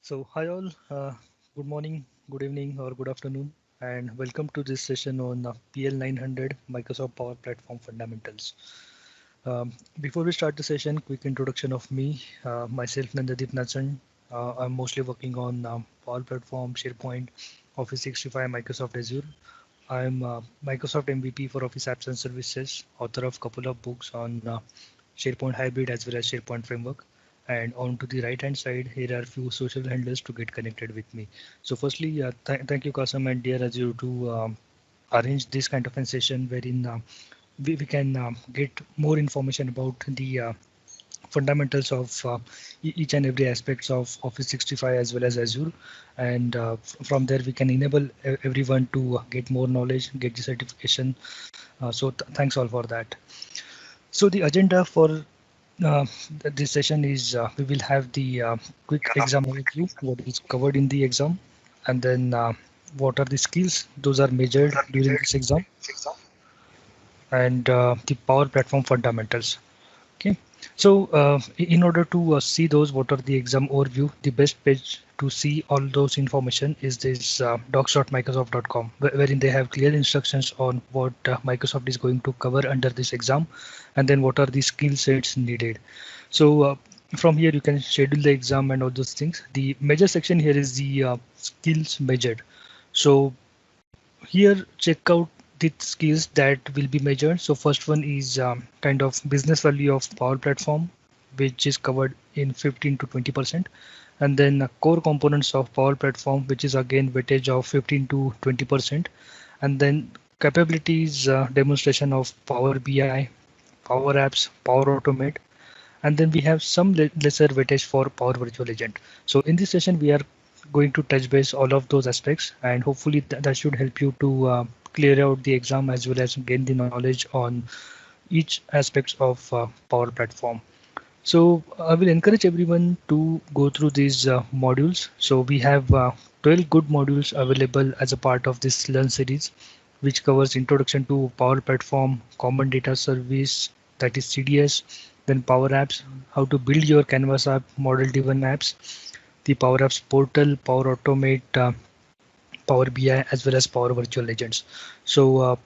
Hi all, good morning, good evening, or good afternoon, and welcome to this session on PL 900 Microsoft Power Platform Fundamentals. Before we start the session, quick introduction of me, myself Nandadeep Natsan. I'm mostly working on Power Platform, SharePoint, Office 365, Microsoft Azure. I'm Microsoft MVP for Office Apps and Services, author of couple of books on SharePoint Hybrid as well as SharePoint Framework. And on to the right hand side, here are a few social handles to get connected with me. So firstly, thank you Kasam and Dear Azure to arrange this kind of a session wherein we can get more information about the fundamentals of each and every aspects of Office 365 as well as Azure, and from there we can enable everyone to get more knowledge, get the certification. Thanks all for that. So the agenda for this session is we will have the quick exam overview, what is covered in the exam, and then what are the skills those are measured during this exam, and the Power Platform fundamentals. Okay, so in order to see those, what are the exam overview, the best page to see all those information is this docs.microsoft.com, wherein they have clear instructions on what Microsoft is going to cover under this exam, and then what are the skill sets needed. So from here you can schedule the exam and all those things. The major section here is the skills measured. So here check out the skills that will be measured. So first one is kind of business value of Power Platform, which is covered in 15 to 20%, and then core components of Power Platform, which is again weightage of 15 to 20%, and then capabilities demonstration of Power BI, Power Apps, Power Automate, and then we have some lesser weightage for Power Virtual Agent. So in this session, we are going to touch base all of those aspects, and hopefully that should help you to clear out the exam as well as gain the knowledge on each aspects of Power Platform. So I will encourage everyone to go through these modules. So we have 12 good modules available as a part of this Learn series, which covers introduction to Power Platform, Common Data Service, that is CDS, then Power Apps, how to build your Canvas app, model-driven apps, the Power Apps portal, Power Automate, Power BI, as well as Power Virtual Agents. So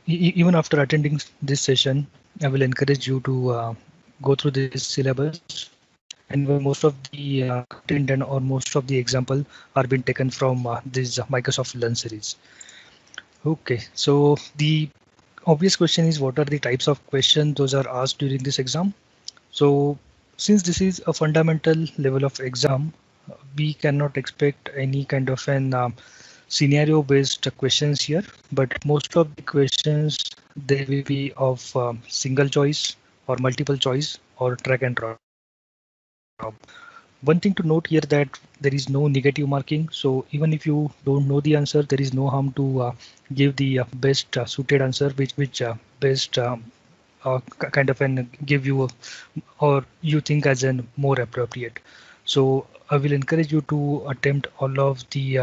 even after attending this session, I will encourage you to go through this syllabus. Anyway, most of the content and or most of the example are being taken from this Microsoft Learn series. Okay, so the obvious question is what are the types of questions those are asked during this exam? So since this is a fundamental level of exam, we cannot expect any kind of an scenario based questions here, but most of the questions they will be of single choice or multiple choice or drag and drop. One thing to note here that there is no negative marking. So even if you don't know the answer, there is no harm to give the best suited answer, which best kind of an give you or you think as an more appropriate. So I will encourage you to attempt all of the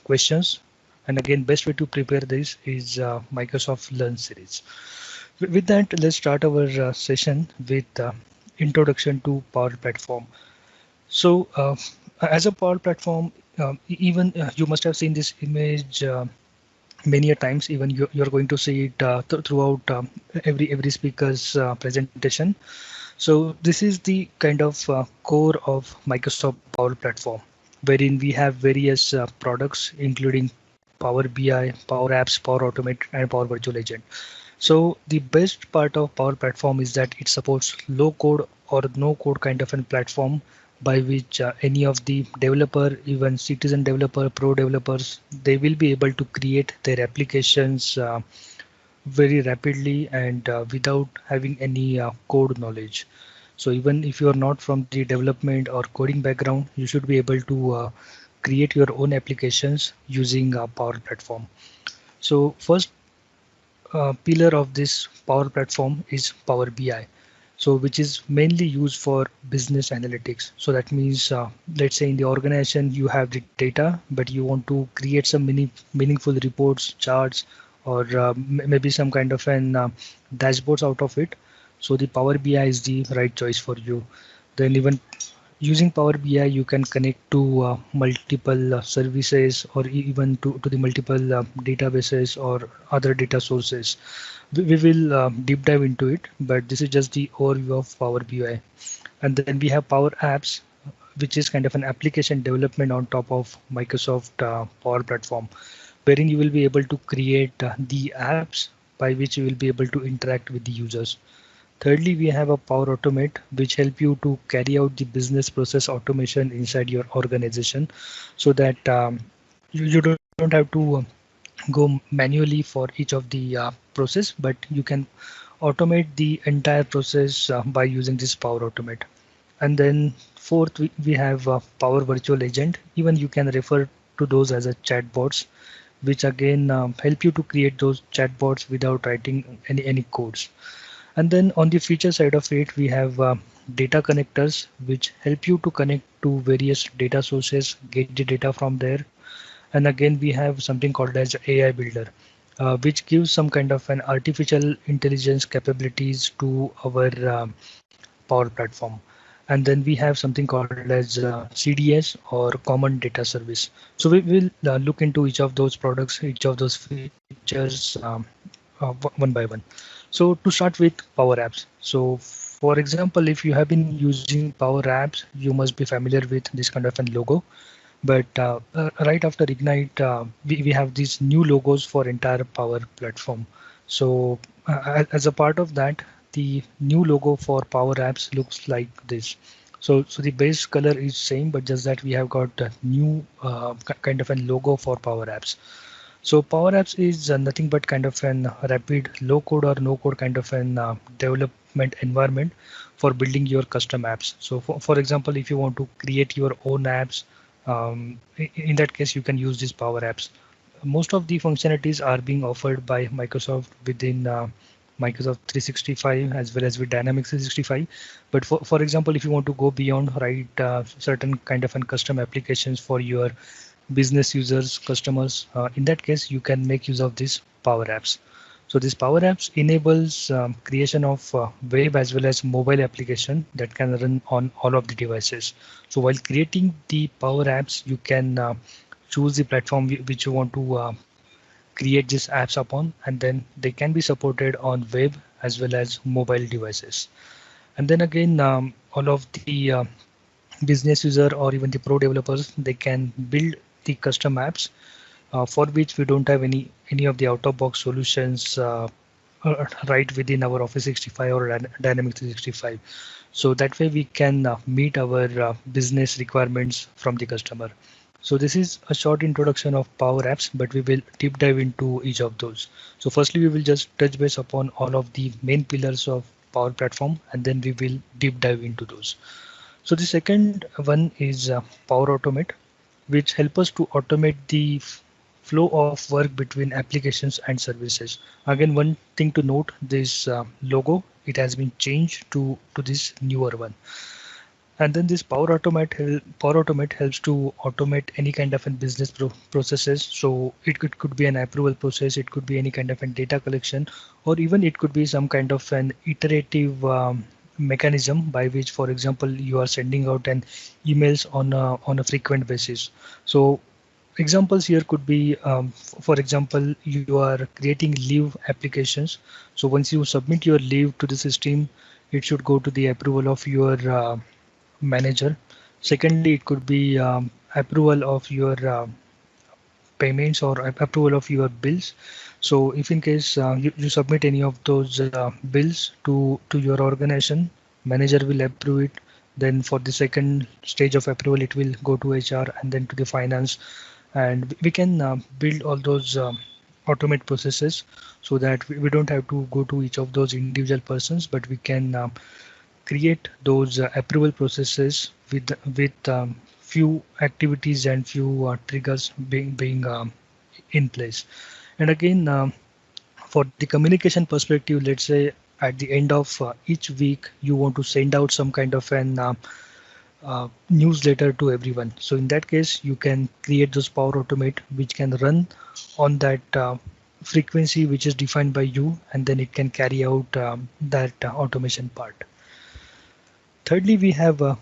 questions. And again, best way to prepare this is Microsoft Learn series. With that, let's start our session with introduction to Power Platform. So as a Power Platform, even you must have seen this image many a times. Even you're going to see it throughout every speaker's presentation. So this is the kind of core of Microsoft Power Platform, wherein we have various products, including Power BI, Power Apps, Power Automate, and Power Virtual Agent. So the best part of Power Platform is that it supports low code or no code kind of a platform by which any of the developer, even citizen developer, pro developers, they will be able to create their applications very rapidly and without having any code knowledge. So even if you are not from the development or coding background, you should be able to create your own applications using Power Platform. So first pillar of this Power Platform is Power BI. So which is mainly used for business analytics. So that means, let's say in the organization, you have the data, but you want to create some meaningful reports, charts, or maybe some kind of an dashboards out of it. So the Power BI is the right choice for you. Then even Using Power BI, you can connect to multiple services or even to the multiple databases or other data sources. We will deep dive into it, but this is just the overview of Power BI. And then we have Power Apps, which is kind of an application development on top of Microsoft Power Platform, wherein you will be able to create the apps by which you will be able to interact with the users. Thirdly, we have a Power Automate, which help you to carry out the business process automation inside your organization, so that you don't have to go manually for each of the process, but you can automate the entire process by using this Power Automate. And then fourth, we have Power Virtual Agent. Even you can refer to those as a chatbots, which again help you to create those chatbots without writing any codes. And then on the feature side of it, we have data connectors, which help you to connect to various data sources, get the data from there. And again, we have something called as AI Builder, which gives some kind of an artificial intelligence capabilities to our Power Platform. And then we have something called as CDS or Common Data Service. So we will look into each of those products, each of those features one by one. So to start with Power Apps. So for example, if you have been using Power Apps, you must be familiar with this kind of a logo. But right after Ignite, we have these new logos for entire Power Platform. So as a part of that, the new logo for Power Apps looks like this. So the base color is same, but just that we have got a new kind of a logo for Power Apps. So Power Apps is nothing but kind of an rapid low code or no code kind of an development environment for building your custom apps. So for example, if you want to create your own apps, in that case, you can use these Power Apps. Most of the functionalities are being offered by Microsoft within Microsoft 365 as well as with Dynamics 365. But for example, if you want to go beyond, write certain kind of an custom applications for your business users, customers, in that case, you can make use of these Power Apps. So this Power Apps enables creation of web as well as mobile application that can run on all of the devices. So while creating the Power Apps, you can choose the platform which you want to create these apps upon, and then they can be supported on web as well as mobile devices. And then again, all of the business user or even the pro developers, they can build the custom apps for which we don't have any of the out-of-box solutions right within our Office 65 or Dynamics 365. So that way we can meet our business requirements from the customer. So this is a short introduction of Power Apps, but we will deep dive into each of those. So firstly, we will just touch base upon all of the main pillars of Power Platform, and then we will deep dive into those. So the second one is Power Automate, which help us to automate the flow of work between applications and services. Again, one thing to note, this logo, it has been changed to this newer one. And then this Power Automate helps to automate any kind of business processes. So it could be an approval process, it could be any kind of a data collection, or even it could be some kind of an iterative mechanism by which, for example, you are sending out an emails on a frequent basis. So examples here could be, for example, you are creating leave applications. So once you submit your leave to the system, it should go to the approval of your manager. Secondly, it could be approval of your payments or approval of your bills. So if in case you submit any of those bills to your organization, manager will approve it. Then for the second stage of approval, it will go to HR and then to the finance. And we can build all those automate processes so that we don't have to go to each of those individual persons, but we can create those approval processes with few activities and few triggers being in place. And again, for the communication perspective, let's say at the end of each week, you want to send out some kind of an newsletter to everyone. So in that case, you can create those Power Automate, which can run on that frequency which is defined by you, and then it can carry out that automation part. Thirdly, we have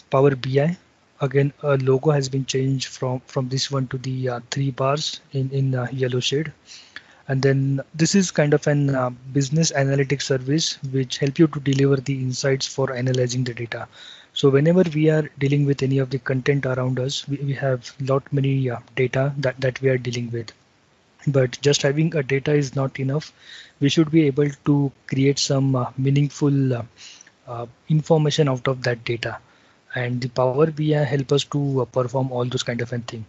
Power BI. Again, a logo has been changed from this one to the three bars in yellow shade. And then this is kind of an business analytics service which help you to deliver the insights for analyzing the data. So whenever we are dealing with any of the content around us, we have lot many data that we are dealing with. But just having a data is not enough. We should be able to create some meaningful information out of that data. And the Power BI help us to perform all those kind of a thing.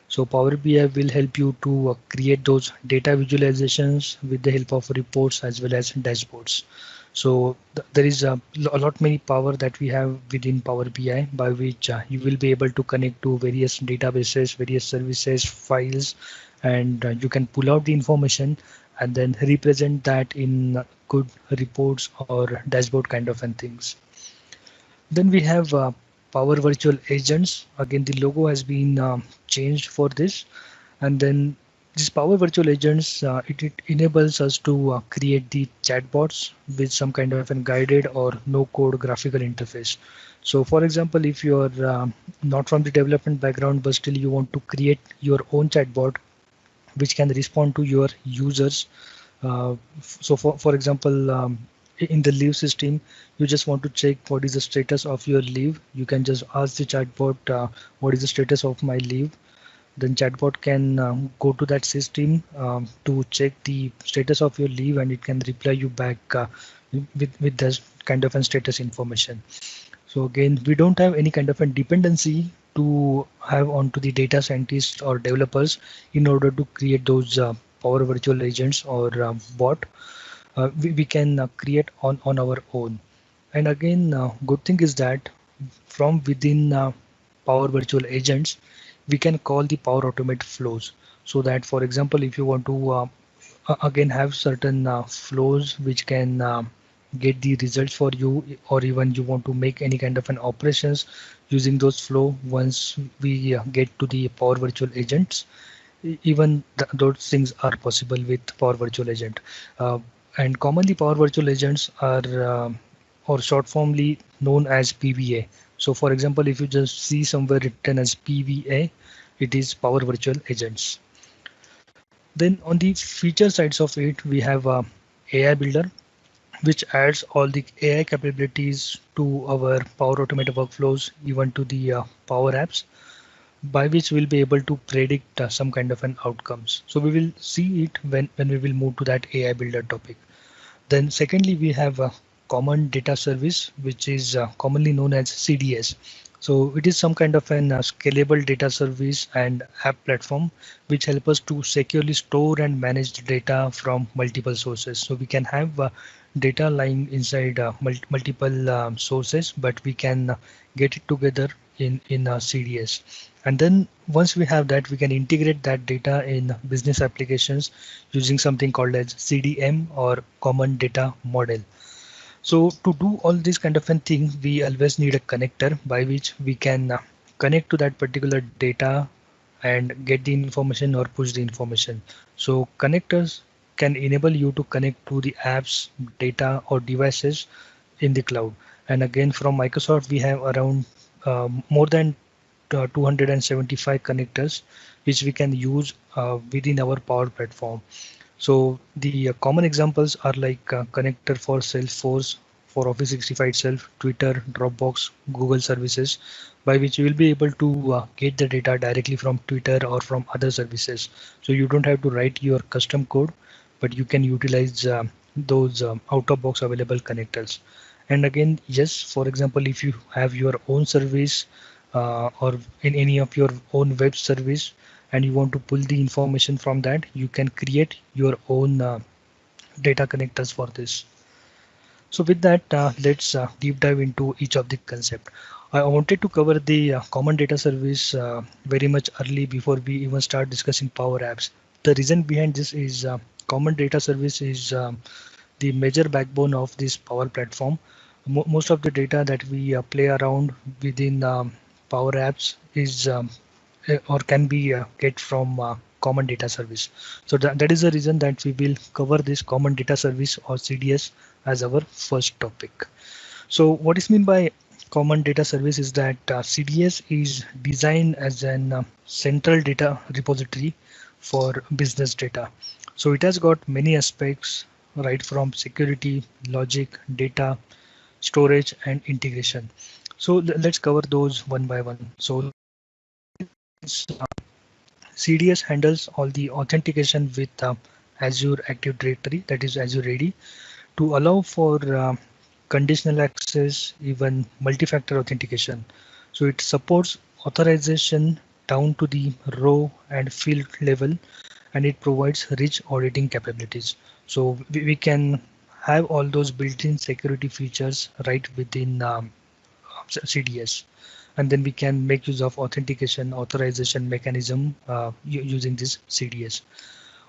So Power BI will help you to create those data visualizations with the help of reports as well as dashboards. So there is a lot many power that we have within Power BI by which you will be able to connect to various databases, various services, files, and you can pull out the information and then represent that in good reports or dashboard kind of and things. Then we have Power Virtual Agents. Again, the logo has been changed for this. And then this Power Virtual Agents, it enables us to create the chatbots with some kind of a guided or no code graphical interface. So for example, if you're not from the development background, but still you want to create your own chatbot, which can respond to your users. So for example, in the leave system, you just want to check what is the status of your leave. You can just ask the chatbot, what is the status of my leave? Then chatbot can go to that system to check the status of your leave, and it can reply you back with this kind of a status information. So again, we don't have any kind of a dependency to have onto the data scientists or developers in order to create those Power Virtual Agents or bot. We can create on our own. And again, good thing is that from within Power Virtual Agents, we can call the Power Automate flows. So that, for example, if you want to again have certain flows which can get the results for you, or even you want to make any kind of an operations using those flow, once we get to the Power Virtual Agents, even those things are possible with Power Virtual Agent. And commonly Power Virtual Agents are or short formly known as PVA. So for example, if you just see somewhere written as PVA, it is Power Virtual Agents. Then on the feature sides of it, we have AI Builder, which adds all the AI capabilities to our Power Automate workflows, even to the Power Apps, by which we'll be able to predict some kind of an outcomes. So we will see it when we will move to that AI Builder topic. Then secondly, we have a Common Data Service, which is commonly known as CDS. So it is some kind of an scalable data service and app platform which help us to securely store and manage the data from multiple sources. So we can have data lying inside multiple sources, but we can get it together in CDS. And then once we have that, we can integrate that data in business applications using something called as CDM or Common Data Model. So to do all this kind of a thing, we always need a connector by which we can connect to that particular data and get the information or push the information. So connectors can enable you to connect to the apps, data or devices in the cloud. And again, from Microsoft, we have around more than 275 connectors which we can use within our Power Platform. So the common examples are like connector for Salesforce, for Office 365 itself, Twitter, Dropbox, Google services, by which you will be able to get the data directly from Twitter or from other services. So you don't have to write your custom code, but you can utilize those out-of-box available connectors. And again, yes, for example, if you have your own service or in any of your own web service, and you want to pull the information from that, you can create your own data connectors for this. So with that, let's deep dive into each of the concept. I wanted to cover the common data service very much early before we even start discussing Power Apps. The reason behind this is common data service is the major backbone of this Power Platform. Most of the data that we play around within Power Apps is or can be get from common data service. So that is the reason that we will cover this common data service or CDS as our first topic. So what is mean by common data service is that CDS is designed as an central data repository for business data. So it has got many aspects, right from security, logic, data, storage, and integration. So let's cover those one by one. So CDS handles all the authentication with Azure Active Directory, that is Azure Ready, to allow for conditional access, even multi-factor authentication. So it supports authorization down to the row and field level, and it provides rich auditing capabilities. So we can have all those built-in security features right within CDS, and then we can make use of authentication authorization mechanism using this CDS.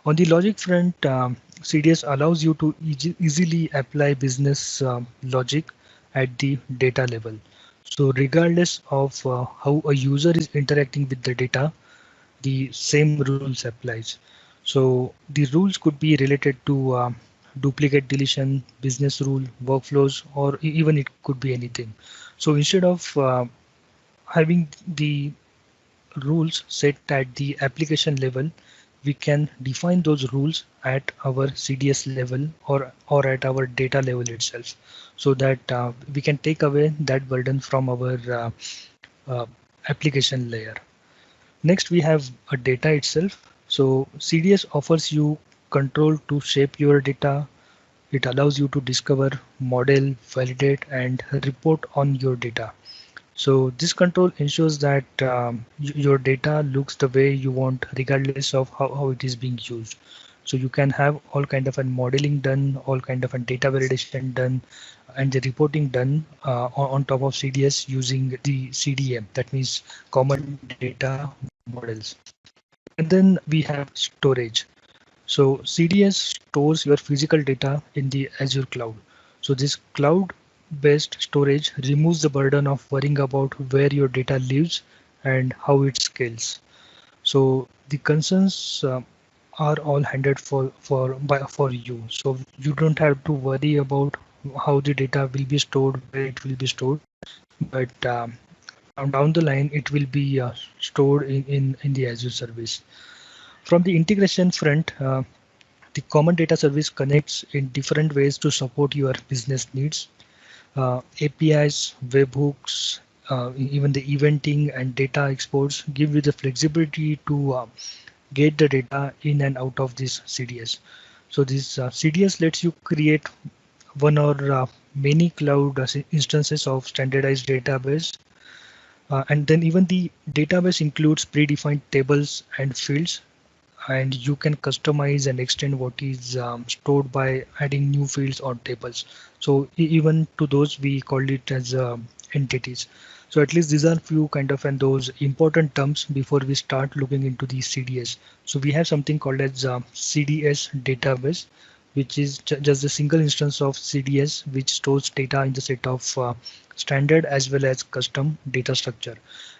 On the logic front, CDS allows you to easily apply business logic at the data level. So regardless of how a user is interacting with the data, the same rules applies. So the rules could be related to duplicate deletion, business rule, workflows, or even it could be anything. So instead of having the rules set at the application level, we can define those rules at our CDS level or at our data level itself, so that we can take away that burden from our uh, application layer. Next, we have a data itself. So CDS offers you control to shape your data. It allows you to discover, model, validate, and report on your data. So this control ensures that your data looks the way you want, regardless of how it is being used. So you can have all kind of a modeling done, all kind of a data validation done, and the reporting done on top of CDS using the CDM. That means common data models. And then we have storage. So CDS stores your physical data in the Azure cloud. So this cloud-based storage removes the burden of worrying about where your data lives and how it scales. So the concerns are all handled for you. So you don't have to worry about how the data will be stored, where it will be stored, but down the line it will be stored in the Azure service. From the integration front, the common data service connects in different ways to support your business needs. APIs, webhooks, even the eventing and data exports give you the flexibility to get the data in and out of this CDS. So this CDS lets you create one or many cloud instances of standardized database. And then even the database includes predefined tables and fields, and you can customize and extend what is stored by adding new fields or tables. So even to those we call it as entities. So at least these are few kind of and those important terms before we start looking into the CDS. So we have something called as CDS database, which is just a single instance of CDS which stores data in the set of standard as well as custom data structure,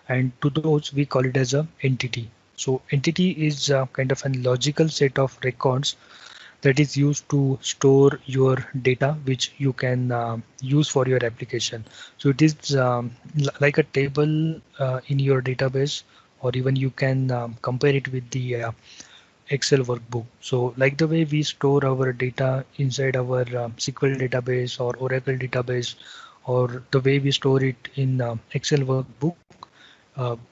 and to those we call it as a entity. So entity is kind of a logical set of records that is used to store your data, which you can use for your application. So it is like a table in your database, or even you can compare it with the Excel workbook. So like the way we store our data inside our SQL database or Oracle database, or the way we store it in Excel workbook,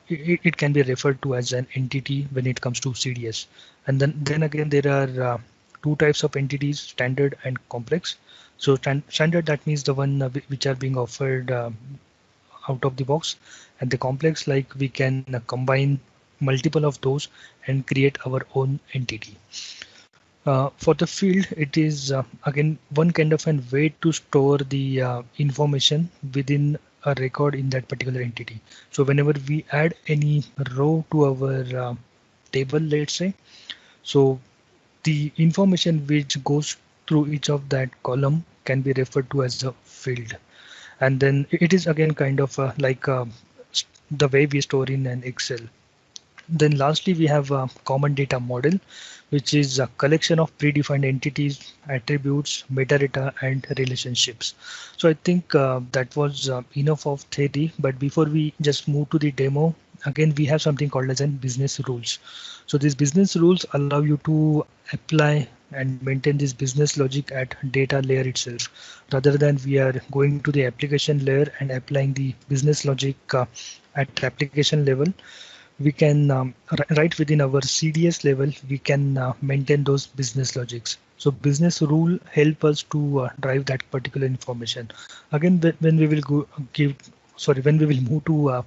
it can be referred to as an entity when it comes to CDS. And then again, there are two types of entities, standard and complex. So standard, that means the one which are being offered out of the box, and the complex, like we can combine multiple of those and create our own entity. For the field, it is again one kind of a way to store the information within a record in that particular entity. So whenever we add any row to our table, let's say, so the information which goes through each of that column can be referred to as a field. And then it is again kind of like the way we store in an Excel. Then lastly, we have a common data model, which is a collection of predefined entities, attributes, metadata, and relationships. So I think that was enough of theory. But before we just move to the demo, again, we have something called as in business rules. So these business rules allow you to apply and maintain this business logic at data layer itself, rather than we are going to the application layer and applying the business logic at application level. We can right within our CDS level, we can maintain those business logics. So business rule help us to drive that particular information. Again, when we will go give, sorry, when we will move to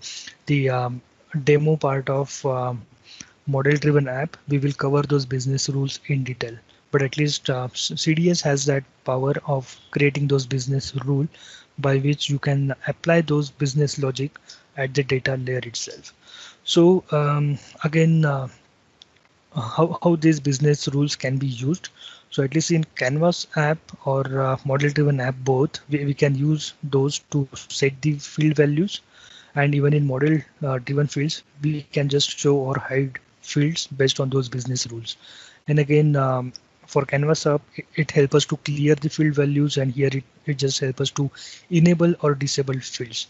the demo part of model driven app, we will cover those business rules in detail. But at least CDS has that power of creating those business rule by which you can apply those business logic at the data layer itself. So again, how these business rules can be used. So at least in Canvas app or model driven app both, we can use those to set the field values, and even in model driven fields, we can just show or hide fields based on those business rules. And again, for Canvas app, it helps us to clear the field values, and here it just helps us to enable or disable fields.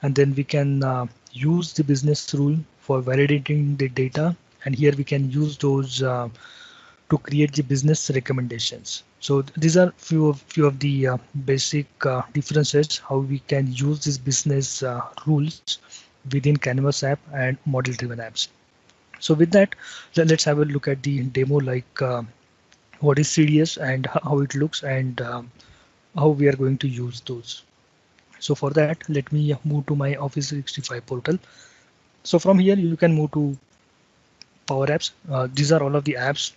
And then we can use the business rule for validating the data, and here we can use those to create the business recommendations. So these are few of the basic differences how we can use these business rules within Canvas app and model driven apps. So with that, let's have a look at the demo, like what is CDS and how it looks, and how we are going to use those. So for that, let me move to my Office 365 portal. So from here, you can move to Power Apps. These are all of the apps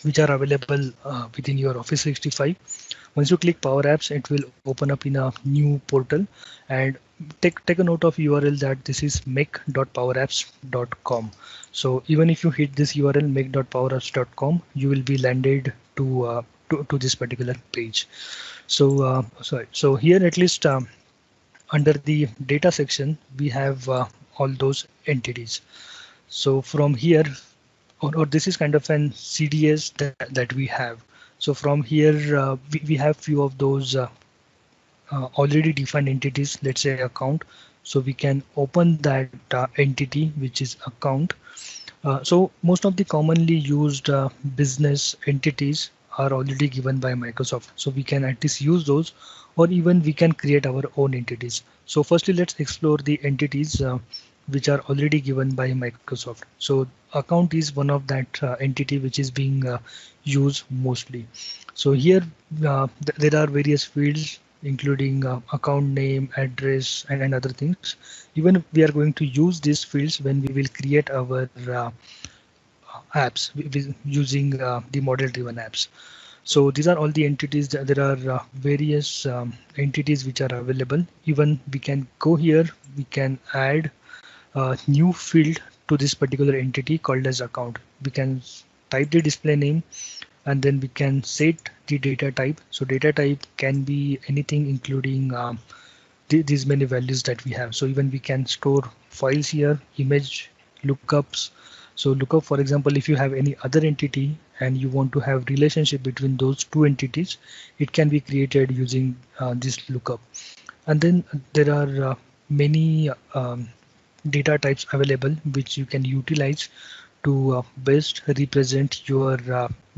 which are available within your Office 365. Once you click Power Apps, it will open up in a new portal, and take a note of URL that this is make.powerapps.com. So even if you hit this URL make.powerapps.com, you will be landed to this particular page. So so here at least under the data section, we have all those entities. So from here, or this is kind of an CDS that we have. So from here, we have few of those already defined entities, let's say account. So we can open that entity, which is account. So most of the commonly used business entities are already given by Microsoft. So we can at least use those, or even we can create our own entities. So firstly, let's explore the entities which are already given by Microsoft. So account is one of that entity which is being used mostly. So here there are various fields including account name, address, and other things. Even we are going to use these fields when we will create our apps using the model driven apps. So these are all the entities. There are various entities which are available. Even we can go here, we can add a new field to this particular entity called as account. We can type the display name, and then we can set the data type. So data type can be anything, including these many values that we have. So even we can store files here, image lookups. So lookup, for example, if you have any other entity and you want to have relationship between those two entities, it can be created using this lookup. And then there are many data types available which you can utilize to best represent your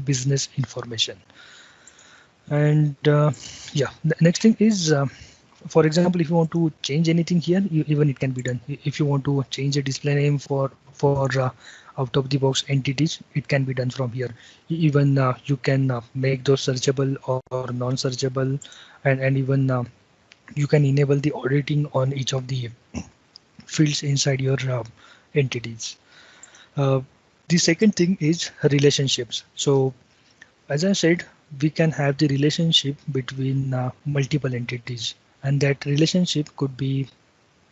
business information. And yeah, the next thing is, for example, if you want to change anything here, even it can be done. If you want to change a display name for out of the box entities, it can be done from here. Even you can make those searchable or non-searchable, and even you can enable the auditing on each of the fields inside your entities. The second thing is relationships. So as I said, we can have the relationship between multiple entities, and that relationship could be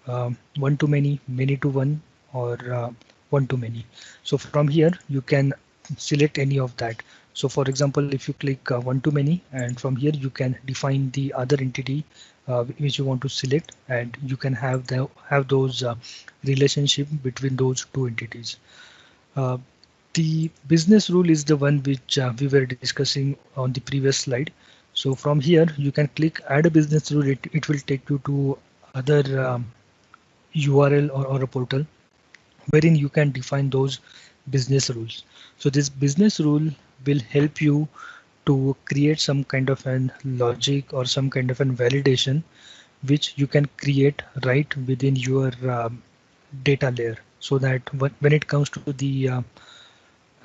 one to many, many to one, or one to many. So from here, you can select any of that. So for example, if you click one to many, and from here you can define the other entity which you want to select, and you can have those relationship between those two entities. Uh, the business rule is the one which we were discussing on the previous slide. So from here, you can click add a business rule. It will take you to other URL or a portal wherein you can define those business rules. So this business rule will help you to create some kind of an logic or some kind of an validation which you can create right within your data layer, so that when it comes to the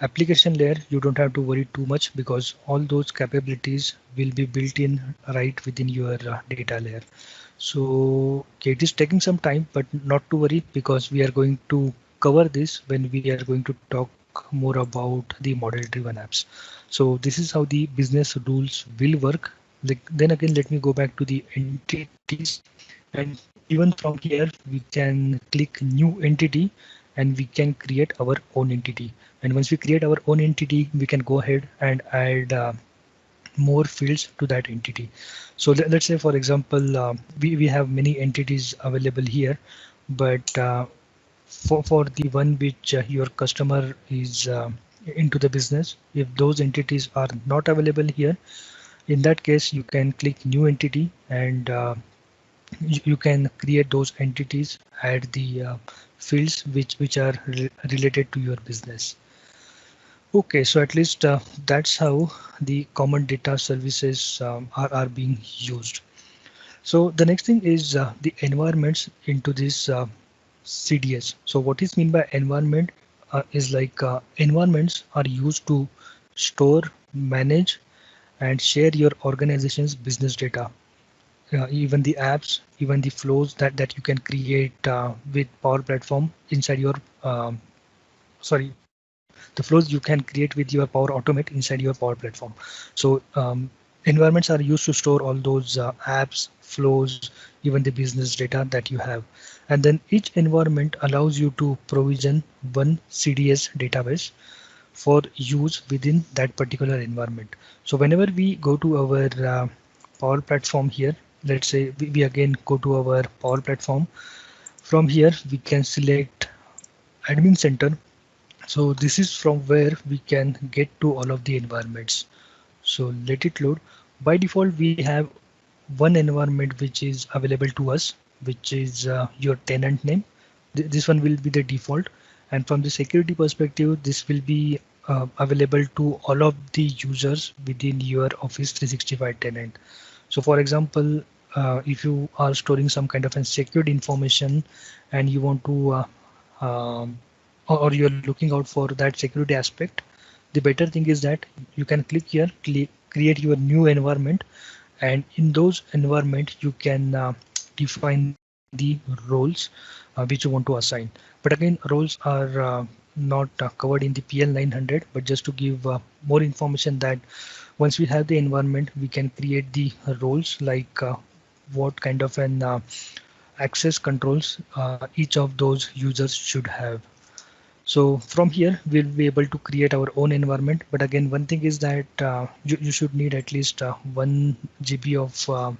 application layer, you don't have to worry too much because all those capabilities will be built in right within your data layer. So okay, it is taking some time, but not to worry because we are going to cover this when we are going to talk more about the model driven apps. So this is how the business rules will work. Like, then again, let me go back to the entities, and even from here we can click new entity and we can create our own entity. And once we create our own entity, we can go ahead and add more fields to that entity. So let's say, for example, we have many entities available here, but for the one which your customer is into the business, if those entities are not available here, in that case, you can click new entity and you can create those entities, add the fields which are related to your business. Okay, so at least that's how the common data services are being used. So the next thing is the environments into this CDS. So what is mean by environment is like environments are used to store, manage, and share your organization's business data. Even the apps, even the flows that you can create with Power Platform inside your sorry, the flows you can create with your Power Automate inside your Power Platform. So environments are used to store all those apps, flows, even the business data that you have. And then each environment allows you to provision one CDS database for use within that particular environment. So whenever we go to our Power Platform here, let's say we again go to our Power Platform. From here, we can select Admin Center. So this is from where we can get to all of the environments. So let it load. By default, we have one environment which is available to us, which is your tenant name. This one will be the default. And from the security perspective, this will be available to all of the users within your Office 365 tenant. So for example, if you are storing some kind of a secured information and you want to or you're looking out for that security aspect, the better thing is that you can click here, create your new environment, and in those environment you can define the roles which you want to assign. But again, roles are not covered in the PL 900, but just to give more information that once we have the environment, we can create the roles, like what kind of an access controls each of those users should have. So from here, we'll be able to create our own environment. But again, one thing is that you should need at least 1 GB of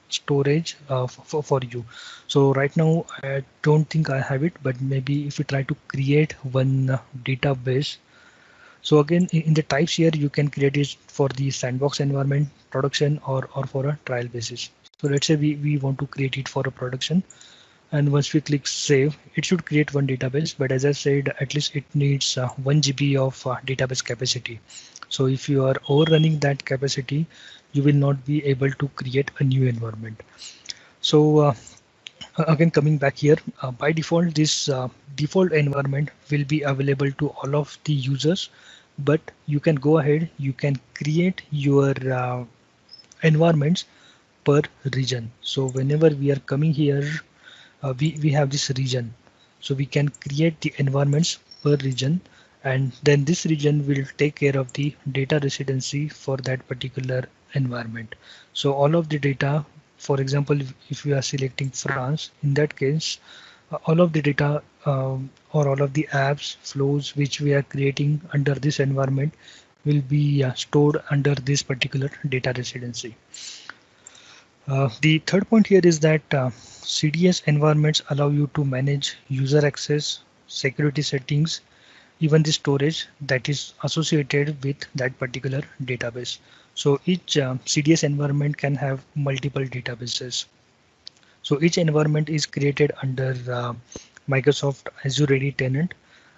storage for you. So right now, I don't think I have it, but maybe if you try to create one database. So again, in the types here, you can create it for the sandbox environment, production, or for a trial basis. So let's say we want to create it for a production. And once we click save, it should create one database. But as I said, at least it needs 1 GB of database capacity. So if you are overrunning that capacity, you will not be able to create a new environment. So again, coming back here, by default, this default environment will be available to all of the users, but you can go ahead, you can create your environments per region. So whenever we are coming here, we have this region. So we can create the environments per region, and then this region will take care of the data residency for that particular environment. So all of the data, for example, if we are selecting France, in that case, all of the data or all of the apps flows which we are creating under this environment will be stored under this particular data residency. The third point here is that CDS environments allow you to manage user access, security settings, even the storage that is associated with that particular database. So each CDS environment can have multiple databases. So each environment is created under Microsoft Azure Ready tenant,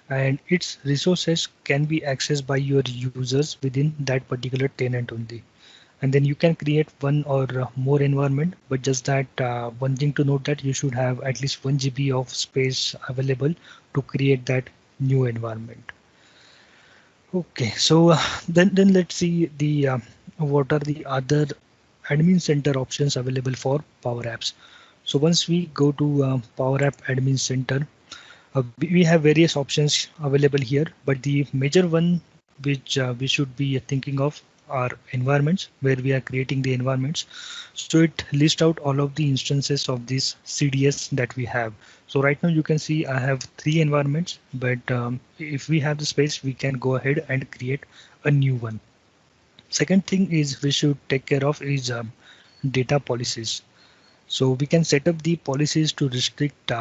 and its resources can be accessed by your users within that particular tenant only. And then you can create one or more environment, but just that one thing to note that you should have at least 1 GB of space available to create that new environment. Okay, so then let's see the what are the other admin center options available for Power Apps. So once we go to Power App Admin Center, we have various options available here, but the major one which we should be thinking of are environments, where we are creating the environments. So it lists out all of the instances of this CDS that we have. So right now you can see I have 3 environments, but if we have the space, we can go ahead and create a new one. Second thing is we should take care of is data policies. So we can set up the policies to restrict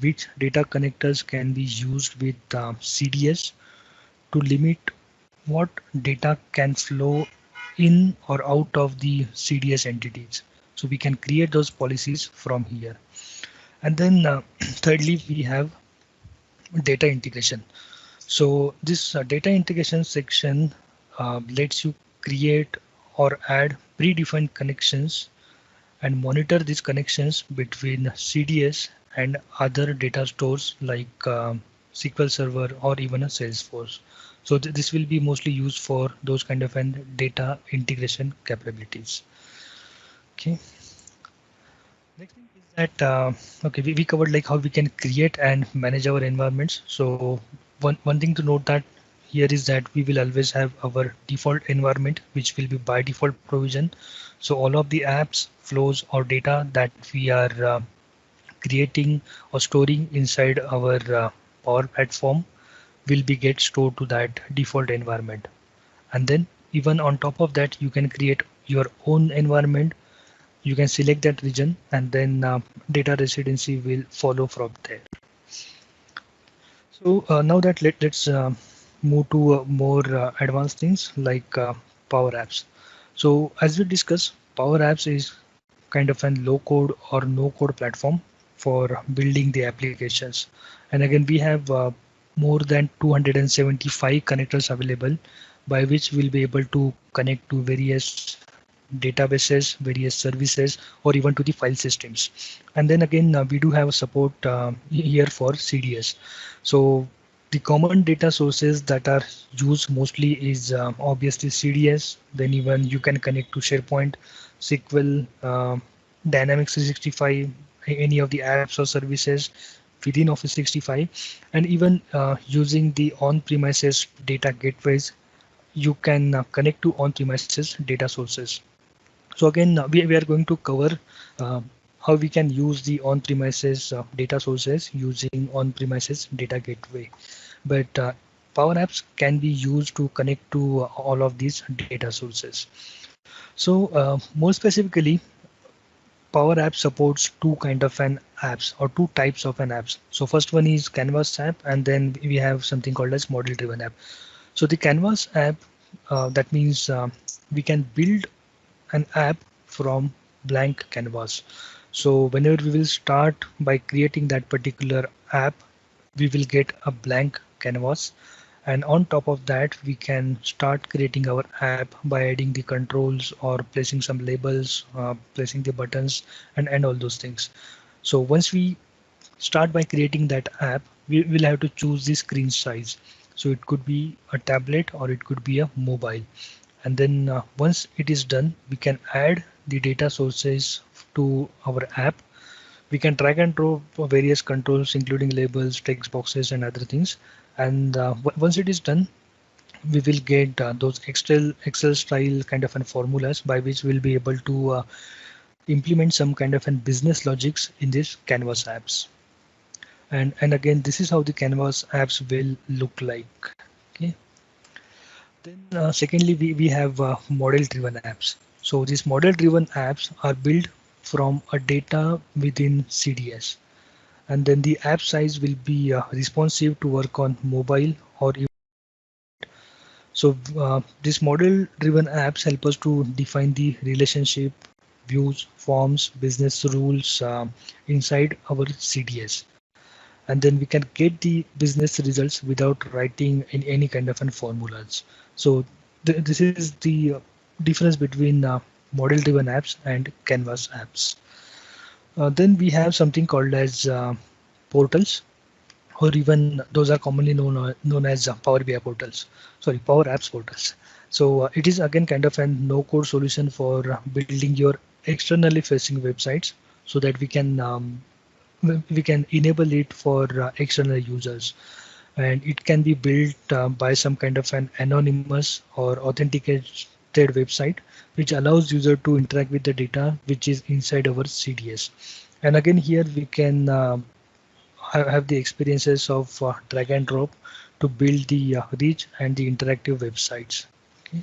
which data connectors can be used with CDS, to limit what data can flow in or out of the CDS entities. So we can create those policies from here. And then thirdly, we have data integration. So this data integration section lets you create or add predefined connections and monitor these connections between CDS and other data stores like SQL Server or even a Salesforce. So this will be mostly used for those kind of data integration capabilities. Okay. Next thing is that okay, we covered like how we can create and manage our environments. So one thing to note that here is that we will always have our default environment, which will be by default provision. So all of the apps, flows, or data that we are creating or storing inside our Power Platform will be get stored to that default environment. And then even on top of that, you can create your own environment. You can select that region, and then data residency will follow from there. So now that let's move to more advanced things like Power Apps. So as we discussed, Power Apps is kind of a low code or no code platform for building the applications. And again, we have more than 275 connectors available, by which we'll be able to connect to various databases, various services, or even to the file systems. And then again, we do have support here for CDS. So the common data sources that are used mostly is obviously CDS. Then even you can connect to SharePoint, SQL, Dynamics 365, any of the apps or services within Office 365, and even using the on-premises data gateways, you can connect to on-premises data sources. So again, we are going to cover how we can use the on-premises data sources using on-premises data gateway. But Power Apps can be used to connect to all of these data sources. So more specifically, Power Apps supports two kind of an apps or two types of an apps. So first one is Canvas app, and then we have something called as model driven app. So the Canvas app, that means we can build an app from blank canvas. So whenever we will start by creating that particular app, we will get a blank canvas, and on top of that we can start creating our app by adding the controls or placing some labels, placing the buttons, and all those things. So once we start by creating that app, we will have to choose the screen size. So it could be a tablet or it could be a mobile. And then once it is done, we can add the data sources to our app. We can drag and drop various controls, including labels, text boxes, and other things. And once it is done, we will get those Excel style kind of formulas by which we'll be able to implement some kind of business logics in these Canvas apps. And again, this is how the Canvas apps will look like. Okay. Then secondly, we have model-driven apps. So these model-driven apps are built from a data within CDS, and then the app size will be responsive to work on mobile or even so. This model-driven apps help us to define the relationship, views, forms, business rules inside our CDS, and then we can get the business results without writing in any kind of formulas. So this is the difference between model driven apps and canvas apps. Then we have something called as portals, or even those are commonly known as Power BI portals, sorry, Power Apps portals. So it is again kind of a no-code solution for building your externally facing websites, so that we can enable it for external users, and it can be built by some kind of an anonymous or authenticated website, which allows user to interact with the data which is inside our CDS. And again here we can have the experiences of drag and drop to build the rich and the interactive websites. Okay.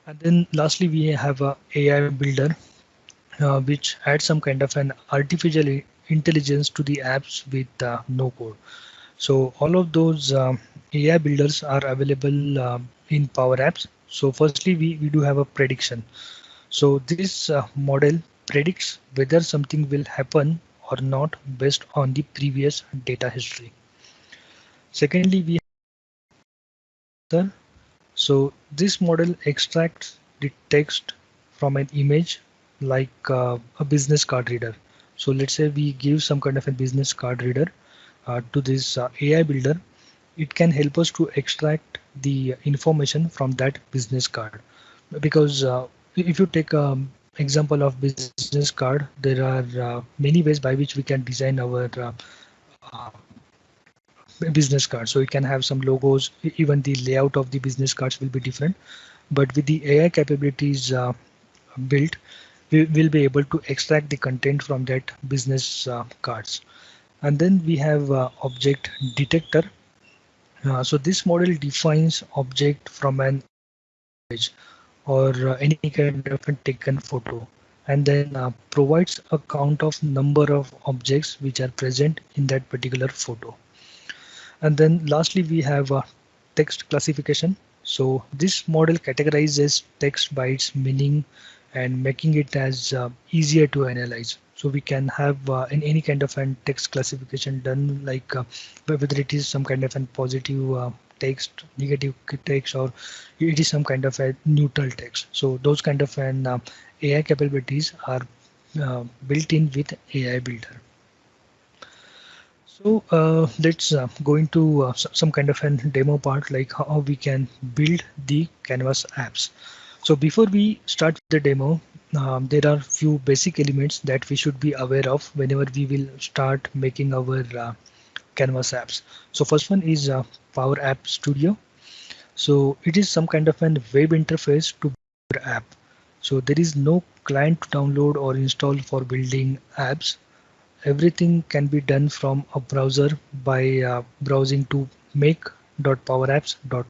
And then lastly we have a AI builder, which adds some kind of an artificial intelligence to the apps with no code. So all of those AI builders are available in Power Apps. So firstly, we do have a prediction. So this model predicts whether something will happen or not based on the previous data history. Secondly, we have, so this model extracts the text from an image like a business card reader. So let's say we give some kind of a business card reader to this AI builder. It can help us to extract the information from that business card, because if you take example of business card, there are many ways by which we can design our uh, business card. So it can have some logos, even the layout of the business cards will be different, but with the AI capabilities built, we will be able to extract the content from that business cards. And then we have object detector. So this model defines object from an image or any kind of a taken photo, and then provides a count of number of objects which are present in that particular photo. And then lastly we have text classification. So this model categorizes text by its meaning and making it as easier to analyze. So we can have in any kind of an text classification done, like whether it is some kind of an positive text, negative text, or it is some kind of a neutral text. So those kind of an AI capabilities are built in with AI builder. So let's go into some kind of a demo part, like how we can build the Canvas apps. So before we start the demo, there are few basic elements that we should be aware of whenever we will start making our Canvas apps. So first one is Power App Studio. So it is some kind of an web interface to build your app. So there is no client to download or install for building apps. Everything can be done from a browser by browsing to make.powerapps.com.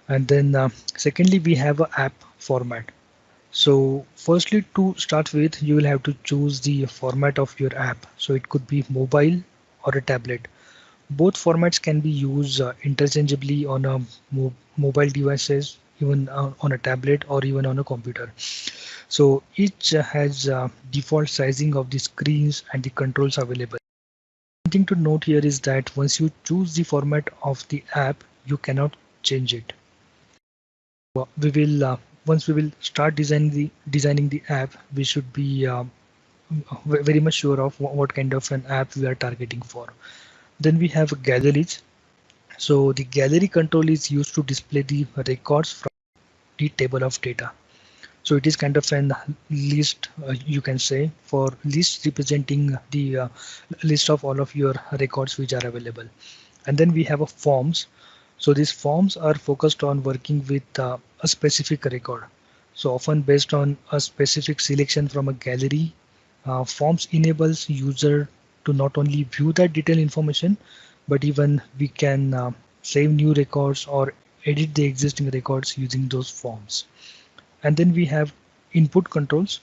And then secondly, we have an app format. So firstly, to start with, you will have to choose the format of your app. So it could be mobile or a tablet. Both formats can be used interchangeably on a mobile devices, even on a tablet or even on a computer. So each has default sizing of the screens and the controls available. One thing to note here is that once you choose the format of the app, you cannot change it. We will once we will start designing the app, we should be very much sure of what kind of an app we are targeting for. Then we have galleries. So the gallery control is used to display the records from the table of data. So it is kind of an list, you can say, for list representing the list of all of your records which are available. And then we have a forms. So these forms are focused on working with a specific record. So often based on a specific selection from a gallery, forms enables user to not only view that detailed information, but even we can save new records or edit the existing records using those forms. And then we have input controls.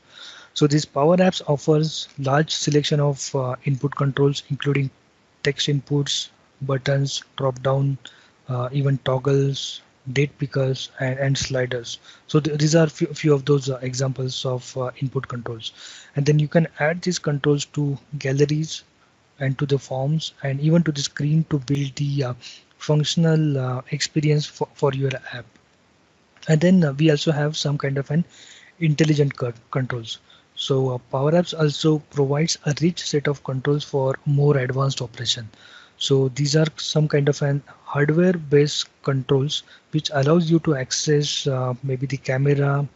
So this Power Apps offers large selection of input controls, including text inputs, buttons, drop down, even toggles, date pickers, and sliders. So these are few of those examples of input controls. And then you can add these controls to galleries and to the forms and even to the screen to build the functional experience for your app. And then we also have some kind of an intelligent controls. So Power Apps also provides a rich set of controls for more advanced operation. So these are some kind of an hardware based controls which allows you to access maybe the camera,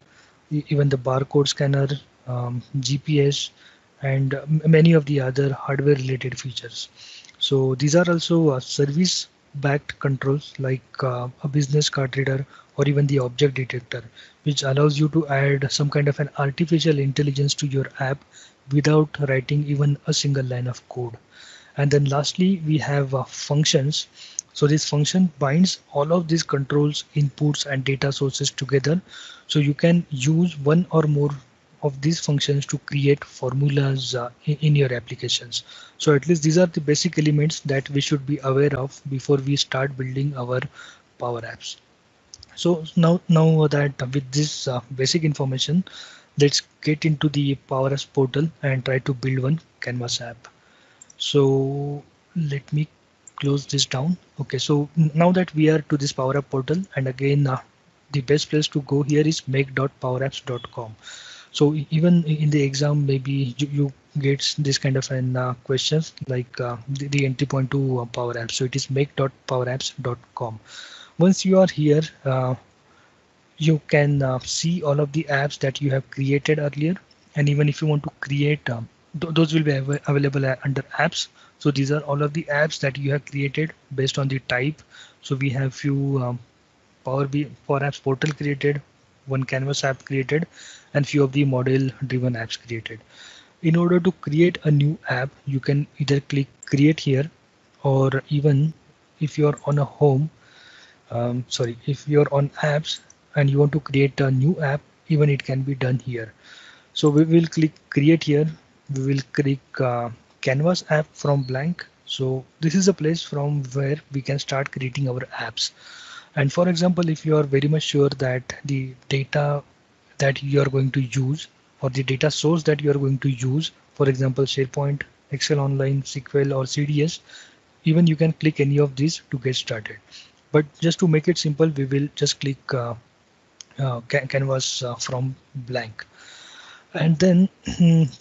even the barcode scanner, GPS, and many of the other hardware related features. So these are also service backed controls like a business card reader or even the object detector, which allows you to add some kind of an artificial intelligence to your app without writing even a single line of code. And then lastly, we have functions. So this function binds all of these controls, inputs, and data sources together. So you can use one or more of these functions to create formulas in your applications. So at least these are the basic elements that we should be aware of before we start building our Power Apps. So now that with this basic information, let's get into the Power Apps portal and try to build one Canvas app. So let me close this down. Okay, so now that we are to this Power App portal, and again, the best place to go here is make.powerapps.com. So even in the exam, maybe you get this kind of an questions like the entry point to Power Apps. So it is make.powerapps.com. Once you are here, you can see all of the apps that you have created earlier, and even if you want to create those will be available under apps. So these are all of the apps that you have created based on the type. So we have few Power Apps portal created, one Canvas app created, and few of the model driven apps created. In order to create a new app, you can either click create here, or even if you're on a home, sorry, if you're on apps and you want to create a new app, even it can be done here. So we will click create here. We will click Canvas app from blank. So this is a place from where we can start creating our apps. And for example, if you are very much sure that the data that you are going to use or the data source that you are going to use, for example, SharePoint, Excel Online, SQL or CDS, even you can click any of these to get started. But just to make it simple, we will just click Canvas from blank. And then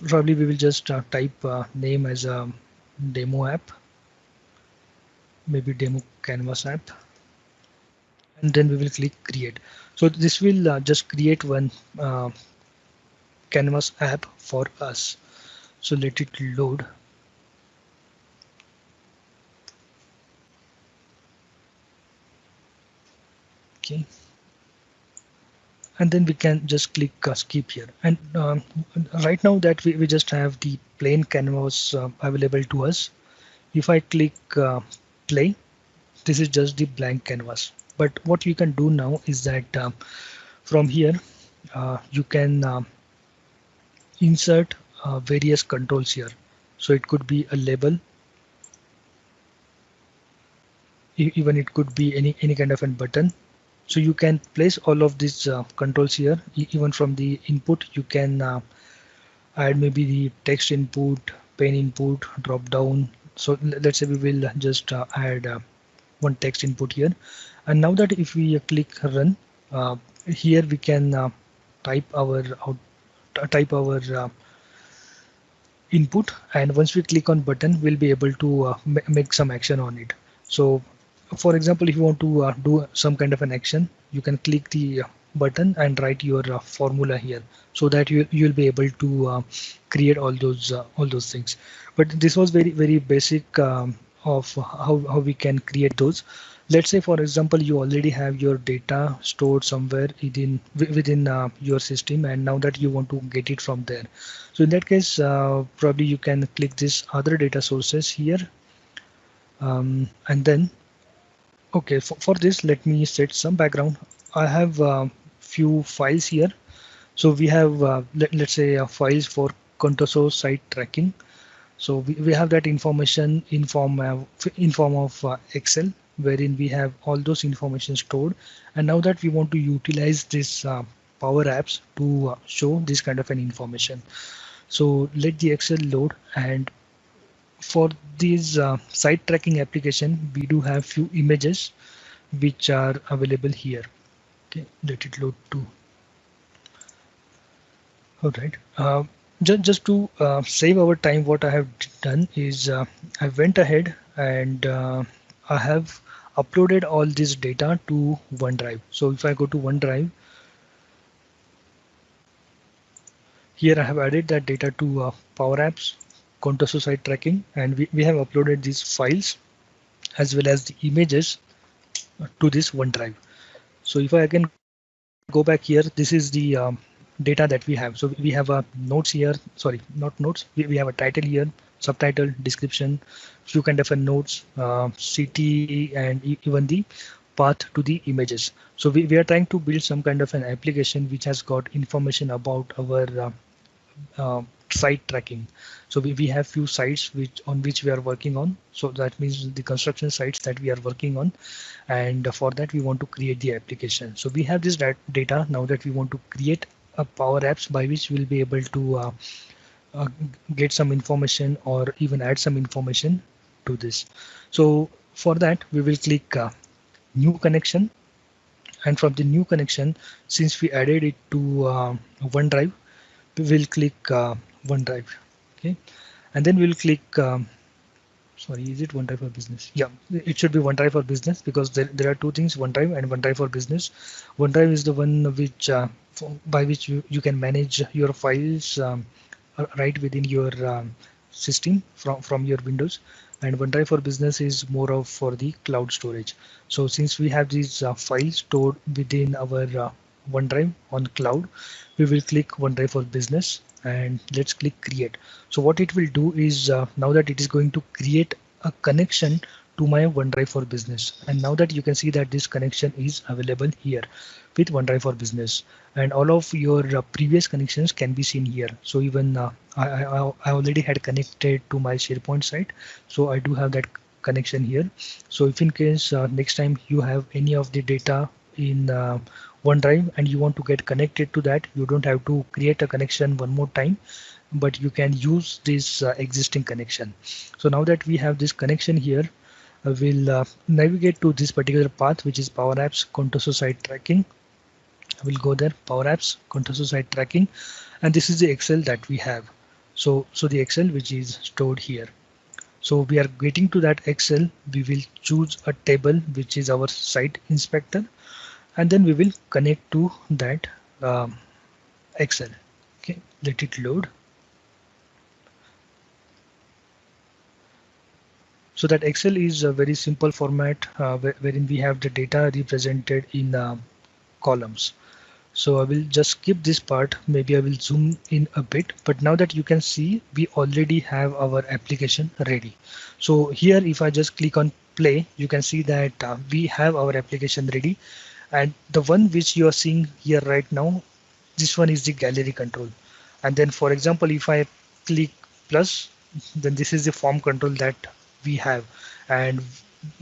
probably we will just type name as a demo app, maybe demo Canvas app, and then we will click create. So this will just create one Canvas app for us. So let it load. Okay. And then we can just click skip here. And right now that we just have the plain canvas available to us. If I click play, this is just the blank canvas. But what you can do now is that from here you can insert various controls here. So it could be a label, even it could be any kind of a button. So you can place all of these controls here. Even from the input, you can add maybe the text input, pen input, drop down. So let's say we will just add one text input here. And now that if we click run, here we can type our input, and once we click on button, we'll be able to make some action on it. So for example, if you want to do some kind of an action, you can click the button and write your formula here, so that you'll be able to create all those things. But this was very basic of how we can create those. Let's say for example you already have your data stored somewhere within your system, and now that you want to get it from there. So in that case, probably you can click this other data sources here, and then okay, for this let me set some background. I have few files here. So we have let's say files for Contoso site tracking. So we have that information in form of Excel, wherein we have all those information stored. And now that we want to utilize this Power Apps to show this kind of an information. So let the Excel load, and for these site tracking application, we do have few images which are available here. Okay, let it load too. All right. Just to save our time, what I have done is I went ahead and I have uploaded all this data to OneDrive. So if I go to OneDrive, here I have added that data to Power Apps, Contoso site tracking, and we have uploaded these files as well as the images to this OneDrive. So if I again go back here, this is the data that we have. So we have notes here, sorry, not notes. We have a title here, subtitle, description, few kind of a notes, CT, and even the path to the images. So we are trying to build some kind of an application which has got information about our site tracking. So we have few sites on which we are working on. So that means the construction sites that we are working on, and for that we want to create the application. So we have this data now that we want to create a Power Apps by which we'll be able to uh, get some information or even add some information to this. So for that we will click new connection, and from the new connection, since we added it to OneDrive, we will click OneDrive. Okay, and then we'll click sorry, is it OneDrive for business? Yeah, it should be OneDrive for business, because there are two things, OneDrive and OneDrive for business. OneDrive is the one which by which you can manage your files right within your system from your Windows, and OneDrive for business is more of for the cloud storage. So since we have these files stored within our OneDrive on cloud, we will click OneDrive for business and let's click create. So what it will do is now that it is going to create a connection to my OneDrive for business, and now that you can see that this connection is available here with OneDrive for business, and all of your previous connections can be seen here. So even I already had connected to my SharePoint site, so I do have that connection here. So if in case next time you have any of the data in OneDrive and you want to get connected to that, you don't have to create a connection one more time, but you can use this existing connection. So now that we have this connection here, we'll navigate to this particular path, which is Power Apps Contoso site tracking. We'll go there, Power Apps Contoso site tracking, and this is the Excel that we have. So the Excel which is stored here. So we are getting to that Excel, we will choose a table which is our site inspector, and then we will connect to that Excel. Okay, let it load. So that Excel is a very simple format wherein we have the data represented in columns. So I will just skip this part. Maybe I will zoom in a bit, but now that you can see, we already have our application ready. So here, if I just click on play, you can see that we have our application ready. And the one which you are seeing here right now, this one is the gallery control. And then, for example, if I click plus, then this is the form control that we have. And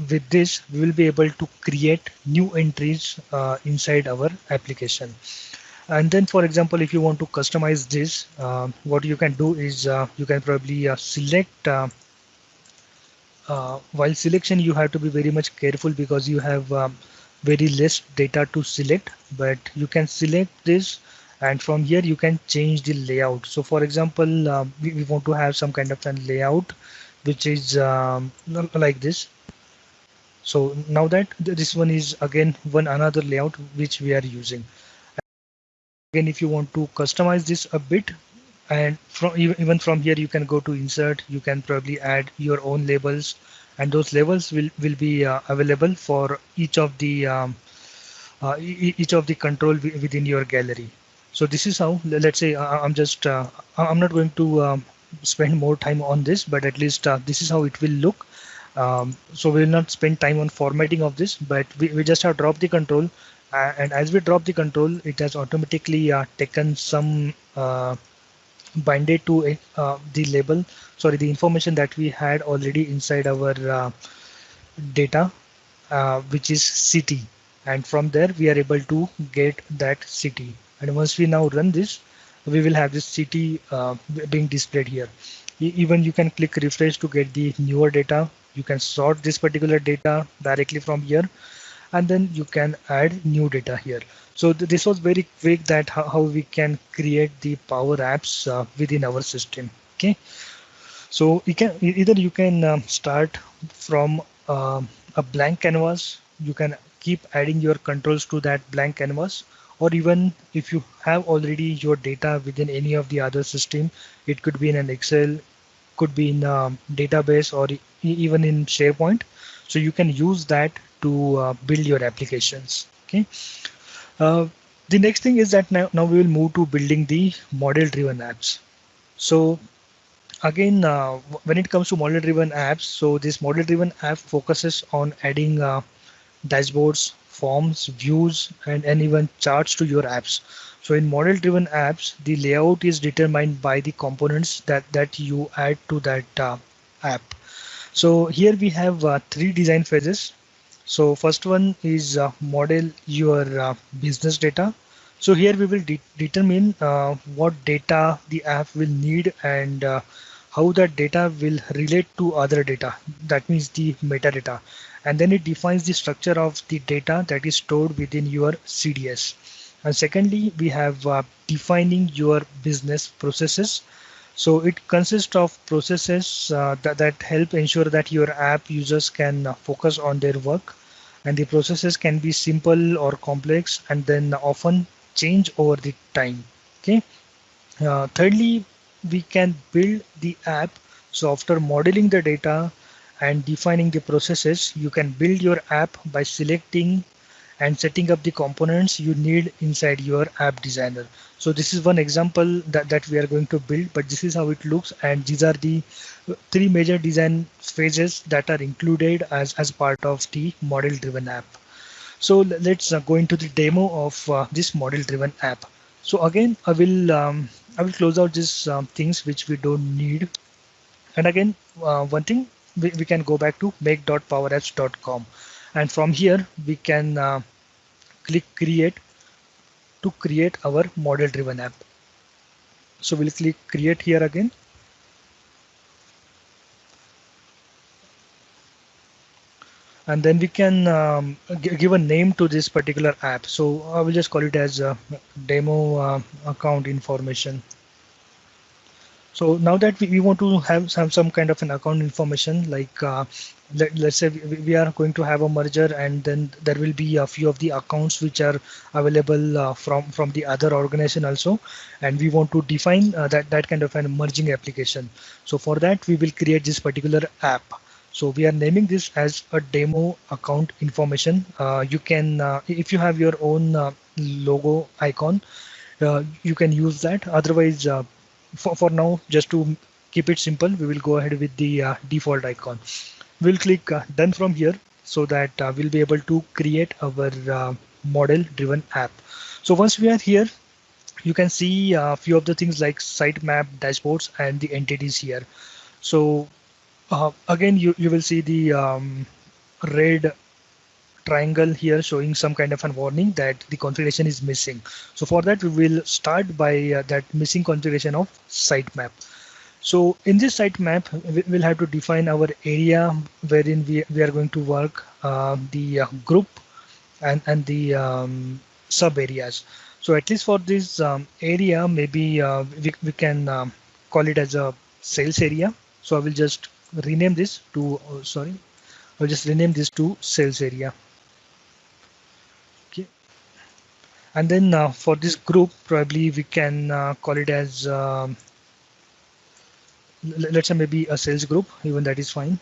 with this, we will be able to create new entries inside our application. And then, for example, if you want to customize this, what you can do is you can probably select. While selection, you have to be very much careful because you have very less data to select, but you can select this, and from here you can change the layout. So for example, we want to have some kind of a layout which is like this. So now that this one is again another layout which we are using. Again, if you want to customize this a bit, and from even from here you can go to insert, you can probably add your own labels, and those labels will be available for each of the control within your gallery. So this is how, let's say I'm just I'm not going to spend more time on this, but at least this is how it will look. So we will not spend time on formatting of this, but we just have dropped the control, and as we drop the control, it has automatically taken some bind it to the label, sorry, the information that we had already inside our data, which is city, and from there we are able to get that city. And once we now run this, we will have this city being displayed here. Even you can click refresh to get the newer data. You can sort this particular data directly from here, and then you can add new data here. So this was very quick that how we can create the Power Apps within our system. Okay, so you can either you can start from a blank canvas. You can keep adding your controls to that blank canvas, or even if you have already your data within any of the other system, it could be in an Excel, could be in a database, or even in SharePoint. So you can use that to build your applications. Okay. Uh, the next thing is that now we will move to building the model-driven apps. So again, when it comes to model-driven apps, so this model-driven app focuses on adding dashboards, forms, views, and even charts to your apps. So in model-driven apps, the layout is determined by the components that you add to that app. So here we have three design phases. So first one is model your business data. So here we will determine what data the app will need, and how that data will relate to other data. That means the metadata. And then it defines the structure of the data that is stored within your CDS. And secondly, we have defining your business processes. So it consists of processes that help ensure that your app users can focus on their work, and the processes can be simple or complex, and then often change over the time. Okay. Thirdly, we can build the app. So after modeling the data and defining the processes, you can build your app by selecting and setting up the components you need inside your app designer. So this is one example that we are going to build, but this is how it looks, and these are the three major design phases that are included as part of the model driven app. So let's go into the demo of this model driven app. So again, I will close out these things which we don't need. And again, one thing, we can go back to make.powerapps.com, and from here we can click create to create our model driven app. So we'll click create here again. And then we can give a name to this particular app. So I will just call it as demo account information. So now that we want to have some kind of an account information, like let's say we are going to have a merger, and then there will be a few of the accounts which are available from the other organization also, and we want to define that kind of an merging application. So for that, we will create this particular app. So we are naming this as a demo account information. You can, if you have your own logo icon, you can use that. Otherwise, for now, just to keep it simple, we will go ahead with the default icon. We'll click done from here, so that we'll be able to create our model driven app. So once we are here, you can see a few of the things like sitemap, dashboards, and the entities here. So again, you will see the red triangle here showing some kind of a warning that the configuration is missing. So for that, we will start by that missing configuration of sitemap. So in this sitemap, we'll have to define our area wherein we are going to work, the group and the sub areas. So at least for this area, maybe we can call it as a sales area. So I will just rename this to, sorry, I'll just rename this to sales area. Okay. And then for this group, probably we can call it as, let's say maybe a sales group, even that is fine.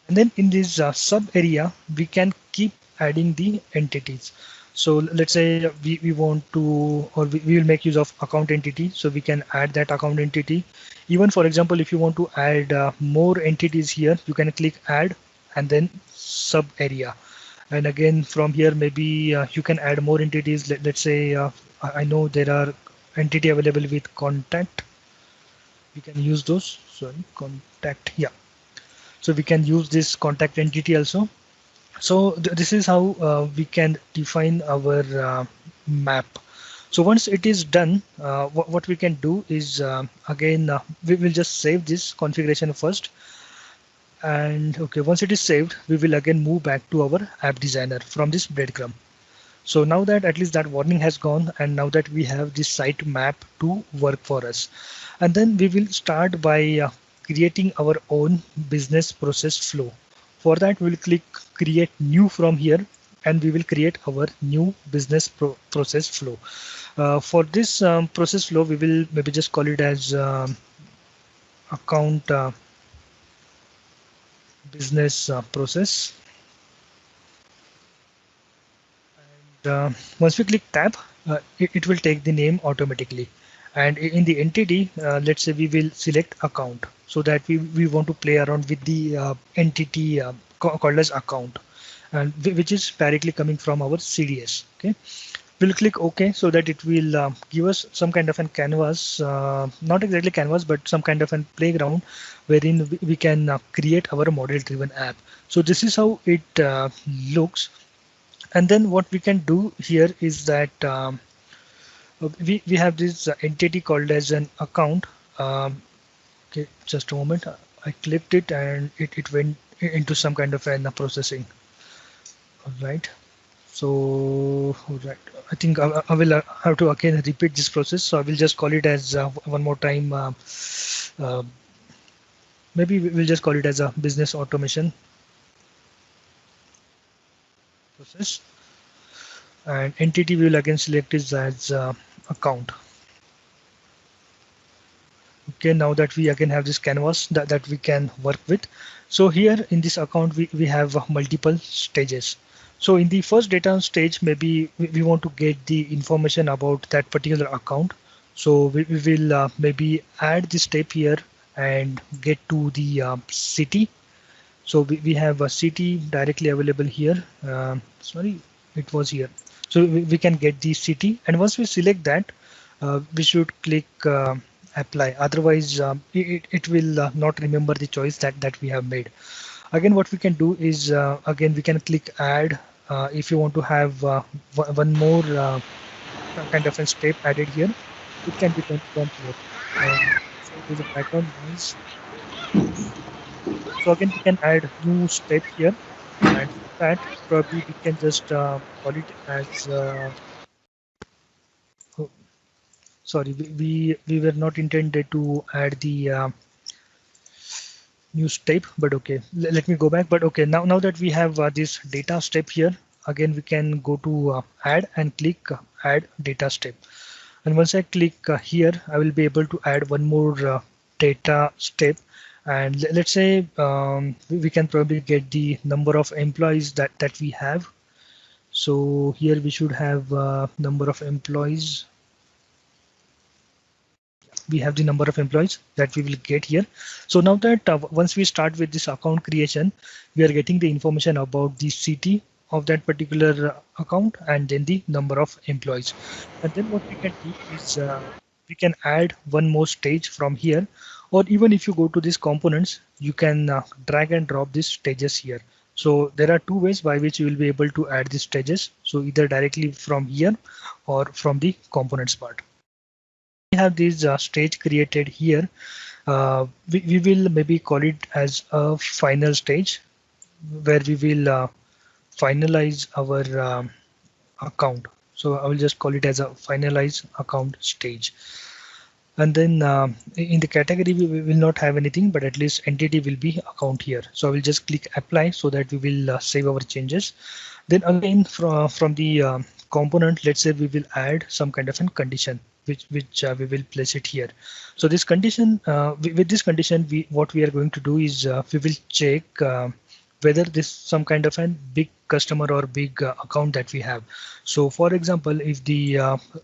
And then in this sub area, we can keep adding the entities. So let's say we want to, or we will make use of account entity. So we can add that account entity. Even for example, if you want to add more entities here, you can click add and then sub area. And again, from here, maybe you can add more entities. Let's say I know there are entity available with contact. We can use those. Sorry, contact. Yeah. So we can use this contact entity also. So this is how we can define our map. So once it is done, what we can do is again we will just save this configuration first. And okay, once it is saved, we will again move back to our app designer from this breadcrumb. So now that at least that warning has gone, and now that we have this site map to work for us, and then we will start by creating our own business process flow. For that, we'll click create new from here, and we will create our new business process flow. For this process flow, we will maybe just call it as account business process. Once we click tab, it will take the name automatically. And in the entity, let's say we will select account, so that we want to play around with the entity called as account, and which is directly coming from our CDS. Okay, we'll click OK, so that it will give us some kind of a canvas, not exactly canvas, but some kind of a playground wherein we can create our model-driven app. So this is how it looks. And then what we can do here is that we have this entity called as an account. Okay, just a moment. I clicked it and it went into some kind of an processing. All right. So, all right. I think I will have to again repeat this process. So I will just call it as one more time. Maybe we'll just call it as a business automation process. And entity we will again select is as account. Okay, now that we again have this canvas that we can work with. So here in this account, we have multiple stages. So in the first data stage, maybe we want to get the information about that particular account. So we will maybe add this step here and get to the city. So we have a city directly available here. Sorry, it was here. So we can get the city, and once we select that, we should click apply. Otherwise, it will not remember the choice that we have made. Again, what we can do is again we can click add if you want to have one more kind of a step added here. It can be done here. So there's a background noise. So again, we can add new step here, and for that probably we can just call it as. Oh, sorry, we were not intended to add the new step, but okay, let me go back. But okay, now that we have this data step here, again we can go to add and click add data step. And once I click here, I will be able to add one more data step. And let's say we can probably get the number of employees that we have. So here we should have number of employees. We have the number of employees that we will get here. So now that once we start with this account creation, we are getting the information about the city of that particular account and then the number of employees. And then what we can do is we can add one more stage from here, or even if you go to these components, you can drag and drop these stages here. So there are two ways by which you will be able to add these stages. So either directly from here or from the components part. We have this stage created here. We will maybe call it as a final stage, where we will finalize our account. So I will just call it as a finalize account stage. And then in the category, we will not have anything, but at least entity will be account here. So I will just click apply so that we will save our changes. Then again, from the component, let's say we will add some kind of a condition, which we will place it here. So this condition, with this condition, what we are going to do is we will check whether this some kind of a big customer or big account that we have. So for example, if the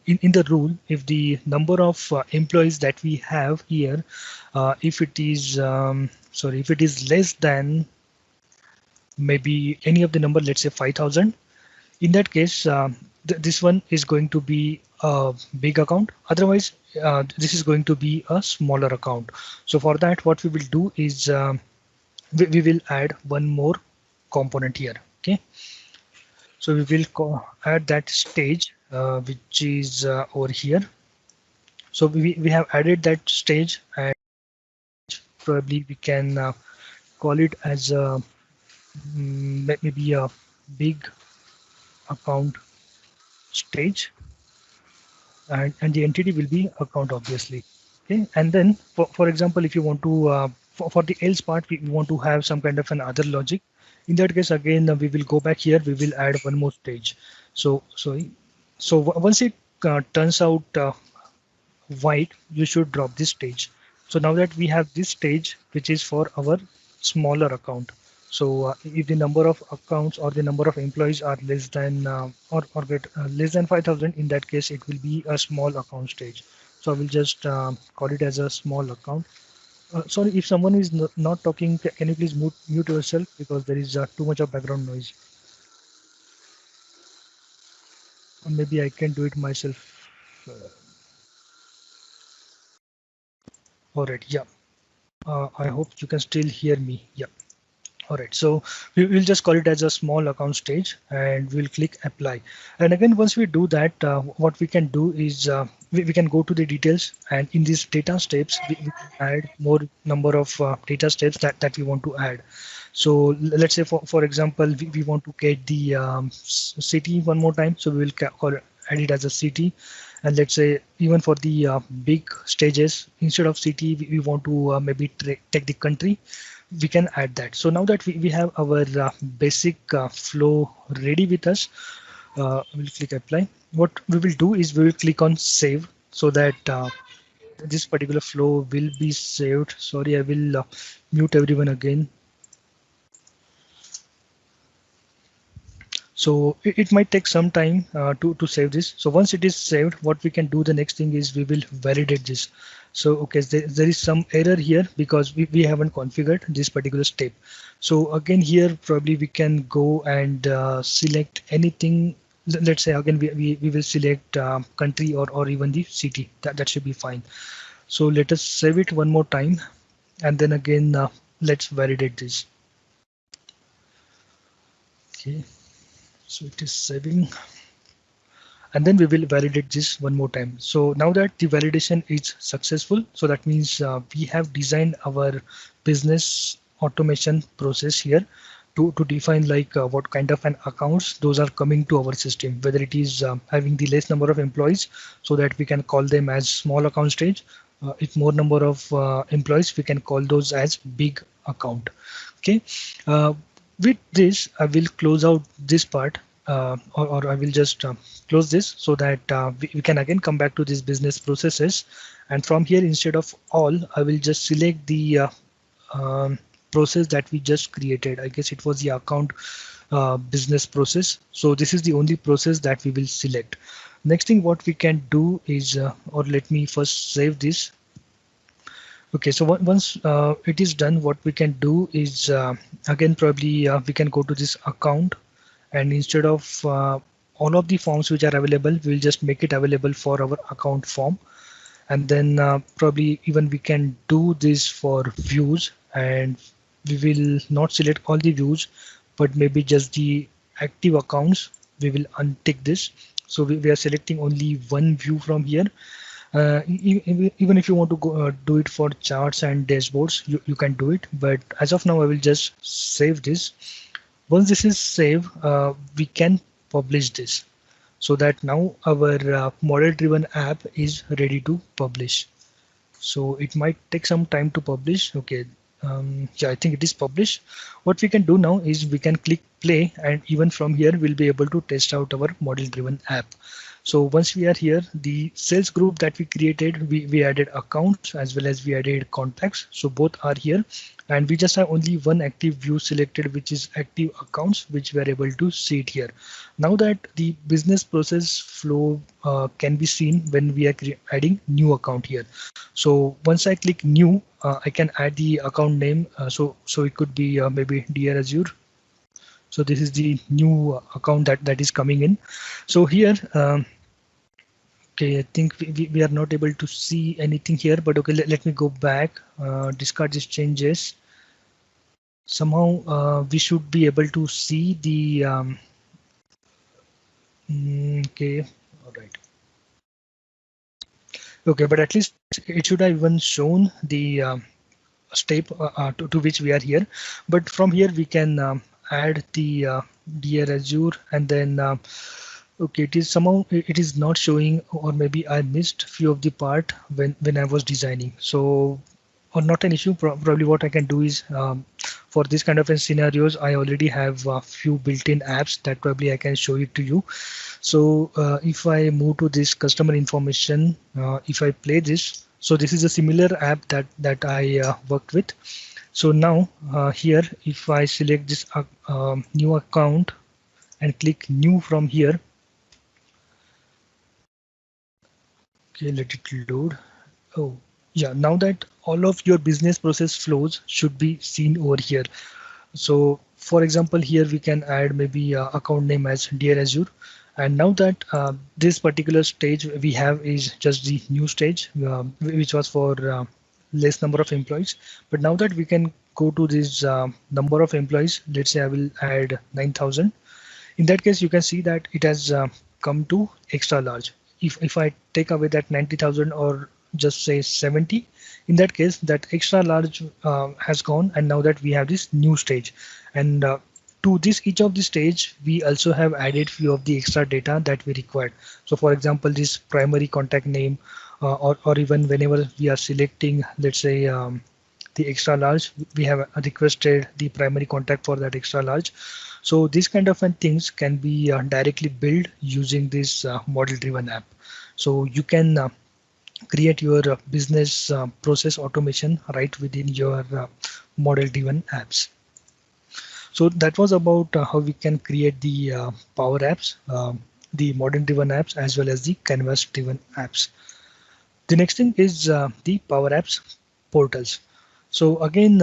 in the rule, if the number of employees that we have here, if it is if it is less than maybe any of the number, let's say 5,000, in that case this one is going to be a big account. Otherwise, this is going to be a smaller account. So for that, what we will do is we will add one more component here. Okay. So we will add that stage, which is over here. So we have added that stage, and probably we can call it as a, maybe a big account stage, and the entity will be account, obviously. Okay, and then for example, if you want to for the else part, we want to have some kind of an other logic. In that case, again, we will go back here. We will add one more stage. So sorry. So once it turns out white, you should drop this stage. So now that we have this stage, which is for our smaller account. So if the number of accounts or the number of employees are less than or get less than 5,000, in that case, it will be a small account stage. So I will just call it as a small account. Sorry, if someone is not talking, can you please mute yourself, because there is too much of background noise. Or maybe I can do it myself. All right, yeah. I hope you can still hear me. Yeah. All right, so we will just call it as a small account stage, and we'll click apply. And again, once we do that, what we can do is we can go to the details, and in these data steps, we can add more number of data steps that we want to add. So let's say, for example, we want to get the city one more time. So we will add it as a city. And let's say even for the big stages, instead of city, we want to maybe take the country. We can add that. So now that we have our basic flow ready with us, we'll click apply. What we will do is we will click on save, so that this particular flow will be saved. Sorry, I will mute everyone again. So it might take some time to save this. So once it is saved, what we can do, the next thing is we will validate this. So okay, there is some error here because we haven't configured this particular step. So again, here probably we can go and select anything. Let's say again we will select country or even the city. That should be fine. So let us save it one more time, and then again let's validate this. Okay. So it is saving, and then we will validate this one more time. So now that the validation is successful, so that means we have designed our business automation process here to define like what kind of an accounts those are coming to our system, whether it is having the less number of employees, so that we can call them as small account stage. If more number of employees, we can call those as big account. Okay. With this, I will close out this part, or I will just close this, so that we can again come back to these business processes. And from here, instead of all, I will just select the process that we just created. I guess it was the account business process. So this is the only process that we will select. Next thing what we can do is, or let me first save this. Okay, so once it is done, what we can do is again probably we can go to this account, and instead of all of the forms which are available, we'll just make it available for our account form. And then probably even we can do this for views, and we will not select all the views, but maybe just the active accounts. We will untick this. So we are selecting only one view from here. Even if you want to go do it for charts and dashboards, you can do it. But as of now, I will just save this. Once this is saved, we can publish this, so that now our model driven app is ready to publish. So it might take some time to publish. Okay. Yeah, I think it is published. What we can do now is we can click play, and even from here we'll be able to test out our model driven app. So once we are here, the sales group that we created, we added accounts as well as we added contacts. So both are here, and we just have only one active view selected, which is active accounts, which we are able to see it here. Now that the business process flow can be seen when we are adding new account here. So once I click new, I can add the account name. So it could be maybe Dear Azure. So this is the new account that is coming in. So here, okay, I think we are not able to see anything here, but okay, let me go back, discard these changes. Somehow we should be able to see the, okay, all right. Okay, but at least it should have even shown the step to which we are here. But from here we can add the Dear Azure, and then okay, it is somehow it is not showing, or maybe I missed few of the part when I was designing. So, or not an issue. Probably what I can do is for this kind of scenarios, I already have a few built-in apps that probably I can show it to you. So if I move to this customer information, if I play this, so this is a similar app that I worked with. So now here, if I select this new account and click new from here, okay, let it load. Oh, yeah, now that all of your business process flows should be seen over here. So for example, here we can add maybe account name as Dear Azure. And now that this particular stage we have is just the new stage, which was for less number of employees. But now that we can go to this number of employees, let's say I will add 9,000. In that case, you can see that it has come to extra large. If I take away that 90,000 or just say 70, in that case, that extra large has gone, and now that we have this new stage, and to this each of the stage, we also have added few of the extra data that we required. So, for example, this primary contact name, or even whenever we are selecting, let's say. The extra large, we have requested the primary contact for that extra large. So these kind of things can be directly built using this model driven app. So you can create your business process automation right within your model driven apps. So that was about how we can create the power apps, the model driven apps, as well as the canvas driven apps. The next thing is the power apps portals. So again,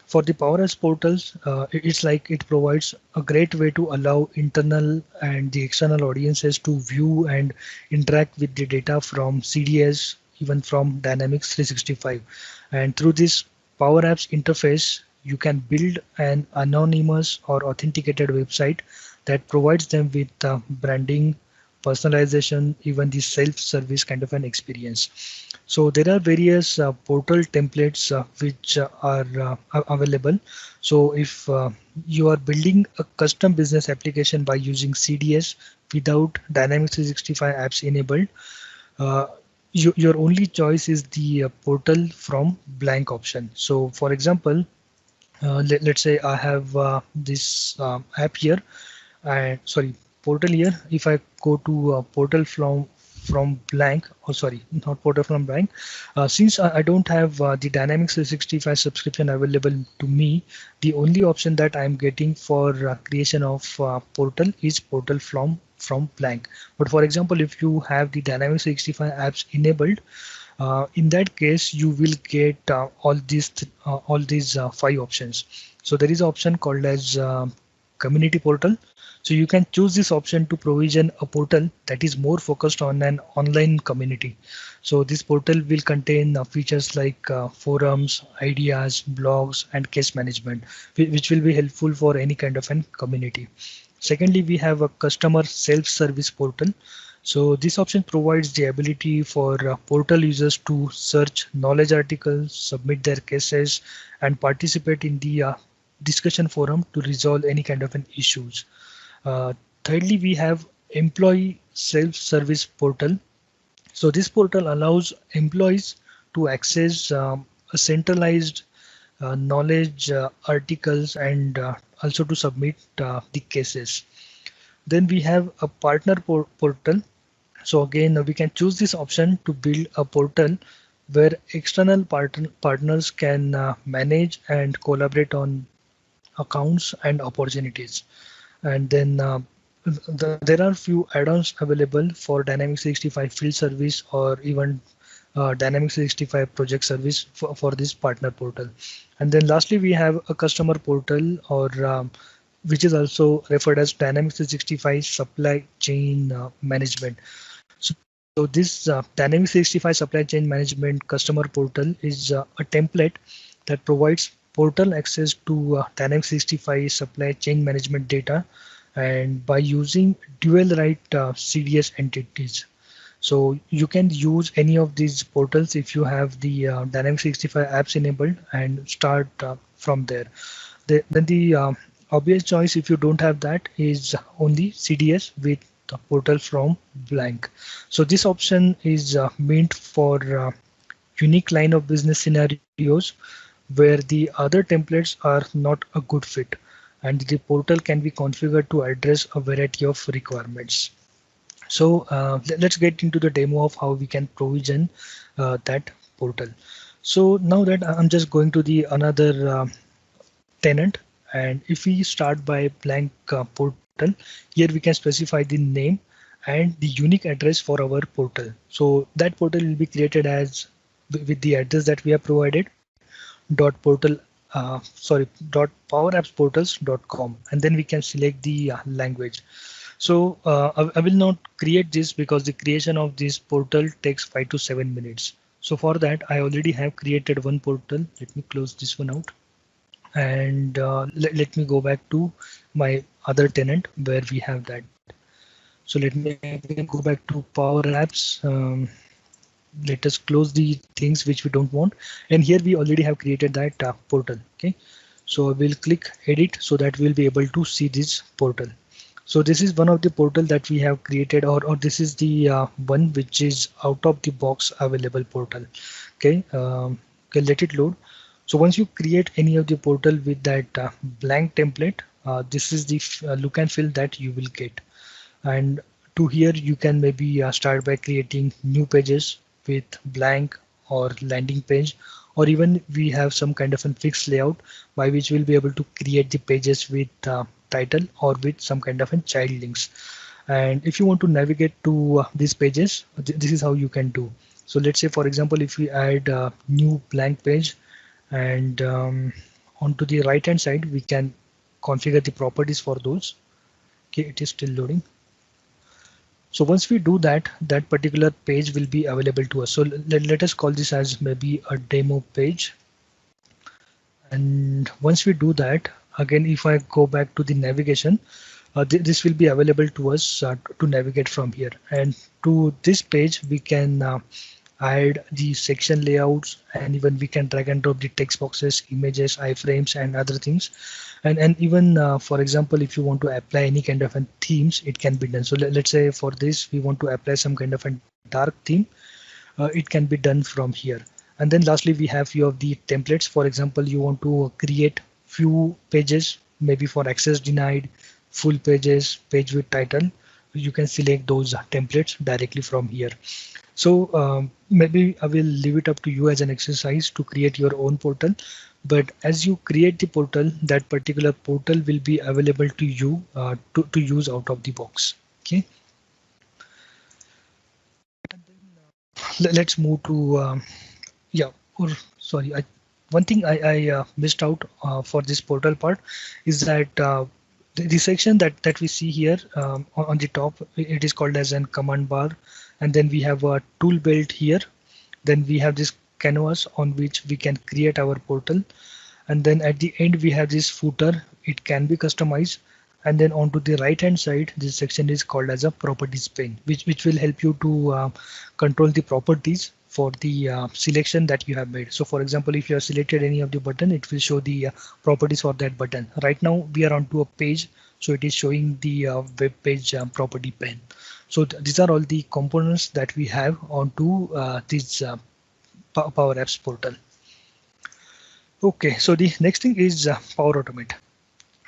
for the Power Apps portals, it's like it provides a great way to allow internal and the external audiences to view and interact with the data from CDS, even from Dynamics 365. And through this Power Apps interface, you can build an anonymous or authenticated website that provides them with branding, personalization, even the self-service kind of an experience. So there are various portal templates which are available. So if you are building a custom business application by using CDS without Dynamics 365 apps enabled, uh, your only choice is the portal from blank option. So for example, let's say I have this app here, and sorry, portal here. If I go to portal from blank, oh sorry, not portal from blank, since I don't have the Dynamics 365 subscription available to me, the only option that I'm getting for creation of portal is portal from blank. But for example, if you have the Dynamics 365 apps enabled, in that case you will get all these five options. So there is an option called as community portal. So you can choose this option to provision a portal that is more focused on an online community. So this portal will contain features like forums, ideas, blogs, and case management, which will be helpful for any kind of an community. Secondly, we have a customer self-service portal. So this option provides the ability for portal users to search knowledge articles, submit their cases, and participate in the discussion forum to resolve any kind of an issues. Thirdly, we have employee self-service portal. So this portal allows employees to access a centralized knowledge articles, and also to submit the cases. Then we have a partner portal. So again, we can choose this option to build a portal where external partners can manage and collaborate on accounts and opportunities. And then there are few add-ons available for Dynamics 365 field service, or even Dynamics 365 project service for this partner portal. And then lastly, we have a customer portal, or which is also referred as Dynamics 365 Supply Chain Management. So this Dynamics 365 Supply Chain Management customer portal is a template that provides portal access to Dynamics 365 supply chain management data, and by using dual write CDS entities. So you can use any of these portals if you have the Dynamics 365 apps enabled and start from there. Then the obvious choice, if you don't have that, is only CDS with the portal from blank. So this option is meant for unique line of business scenarios where the other templates are not a good fit, and the portal can be configured to address a variety of requirements. So let's get into the demo of how we can provision that portal. So now that I'm just going to the another tenant, and if we start by blank portal, here we can specify the name and the unique address for our portal. So that portal will be created as with the address that we have provided, dot portal dot powerappsportals.com, and then we can select the language. So I will not create this because the creation of this portal takes 5 to 7 minutes. So for that, I already have created one portal. Let me close this one out, and let me go back to my other tenant where we have that. So let me again go back to Power Apps. Let us close the things which we don't want, and here we already have created that portal. Okay, so I will click edit so that we'll be able to see this portal. So this is one of the portal that we have created, or this is the one which is out of the box available portal. Okay, okay, let it load. So once you create any of the portal with that blank template, this is the look and feel that you will get. And to here you can maybe start by creating new pages with blank or landing page, or even we have some kind of a fixed layout by which we'll be able to create the pages with title or with some kind of a child links. And if you want to navigate to these pages, this is how you can do. So let's say, for example, if we add a new blank page, and onto the right hand side we can configure the properties for those. Okay, it is still loading. So once we do that, that particular page will be available to us. So let us call this as maybe a demo page. And once we do that, again, if I go back to the navigation, this will be available to us to navigate from here. And to this page, we can add the section layouts, and even we can drag and drop the text boxes, images, iframes, and other things. And even for example, if you want to apply any kind of themes, it can be done. So let's say for this we want to apply some kind of a dark theme, it can be done from here. And then lastly, we have few of the templates. For example, you want to create few pages, maybe for access denied, full pages, page with title. You can select those templates directly from here. So maybe I will leave it up to you as an exercise to create your own portal. But as you create the portal, that particular portal will be available to you to use out of the box. Okay. Let's move to yeah. Or sorry, one thing I missed out for this portal part is that the section that we see here on the top, it is called as an command bar, and then we have a tool belt here. Then we have this canvas on which we can create our portal, and then at the end we have this footer. It can be customized, and then onto the right hand side, this section is called as a properties pane, which will help you to control the properties for the selection that you have made. So for example, if you have selected any of the button, it will show the properties for that button. Right now we are onto a page, so it is showing the web page property pane. So these are all the components that we have onto this Power Apps portal. Okay, so the next thing is Power Automate.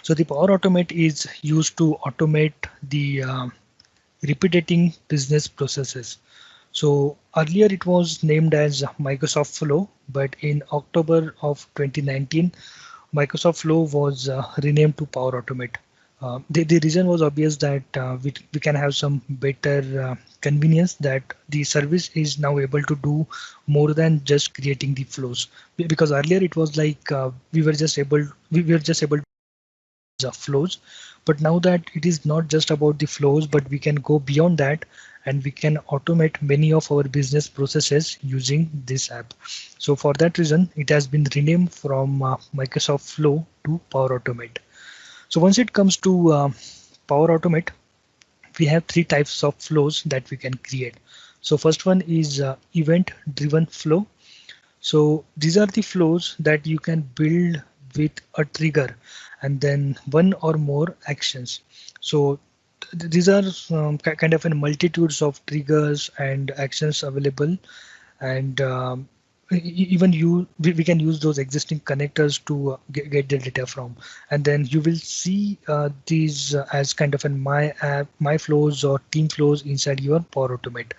So the Power Automate is used to automate the repeating business processes. So earlier it was named as Microsoft Flow, but in October of 2019, Microsoft Flow was renamed to Power Automate. The reason was obvious that we can have some better convenience, that the service is now able to do more than just creating the flows, because earlier it was like we were just able flows. But now that it is not just about the flows, but we can go beyond that and we can automate many of our business processes using this app. So for that reason, it has been renamed from Microsoft Flow to Power Automate. So once it comes to Power Automate, we have three types of flows that we can create. So first one is event driven flow. So these are the flows that you can build with a trigger and then one or more actions. So these are kind of a multitudes of triggers and actions available, and even we can use those existing connectors to get the data from, and then you will see these as kind of an my app, my flows or team flows inside your Power Automate.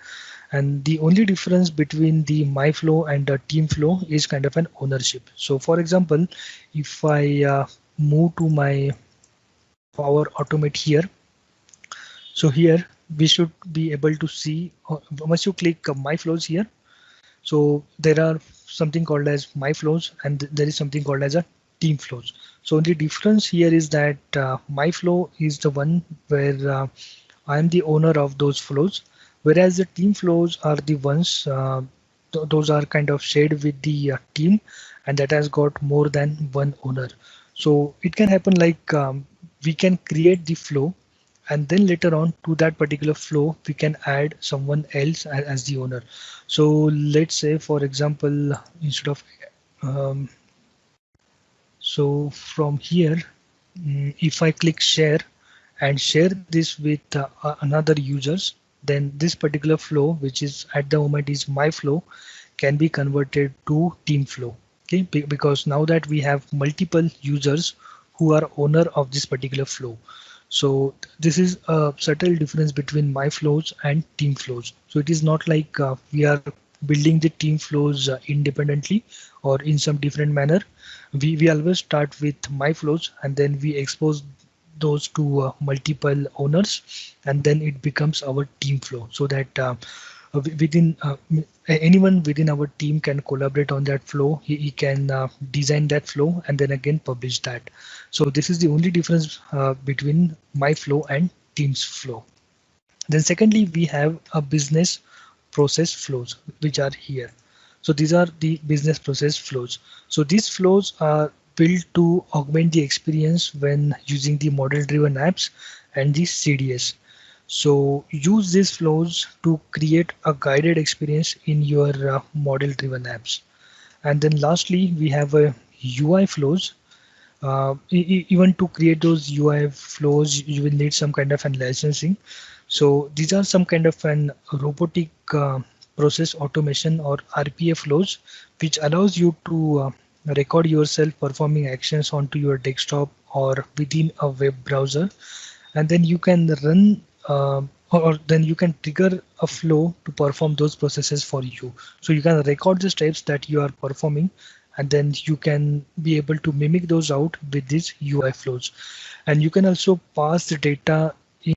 And the only difference between the my flow and the team flow is kind of an ownership. So for example, if I move to my Power Automate here, so here we should be able to see once you click my flows here. So there are something called as my flows and there is something called as a team flows. So the difference here is that my flow is the one where I am the owner of those flows, whereas the team flows are the ones those are kind of shared with the team, and that has got more than one owner. So it can happen like we can create the flow, and then later on to that particular flow we can add someone else as the owner. So let's say for example, instead of um, so from here, if I click share and share this with another users, then this particular flow, which is at the moment is my flow, can be converted to team flow. Okay, because now that we have multiple users who are owner of this particular flow. So this is a subtle difference between my flows and team flows. So it is not like we are building the team flows independently or in some different manner. We always start with my flows and then we expose those to multiple owners, and then it becomes our team flow, so that within anyone within our team can collaborate on that flow. He can design that flow and then again publish that. So this is the only difference between my flow and team's flow. Then secondly, we have a business process flows, which are here. So these are the business process flows. So these flows are built to augment the experience when using the model driven apps and the CDS. So use these flows to create a guided experience in your model driven apps. And then lastly, we have a UI flows. Even to create those UI flows, you will need some kind of an licensing. So these are some kind of an robotic process automation or RPA flows, which allows you to record yourself performing actions onto your desktop or within a web browser, and then you can run or then you can trigger a flow to perform those processes for you. So you can record the steps that you are performing, and then you can be able to mimic those out with these UI flows. And you can also pass the data in.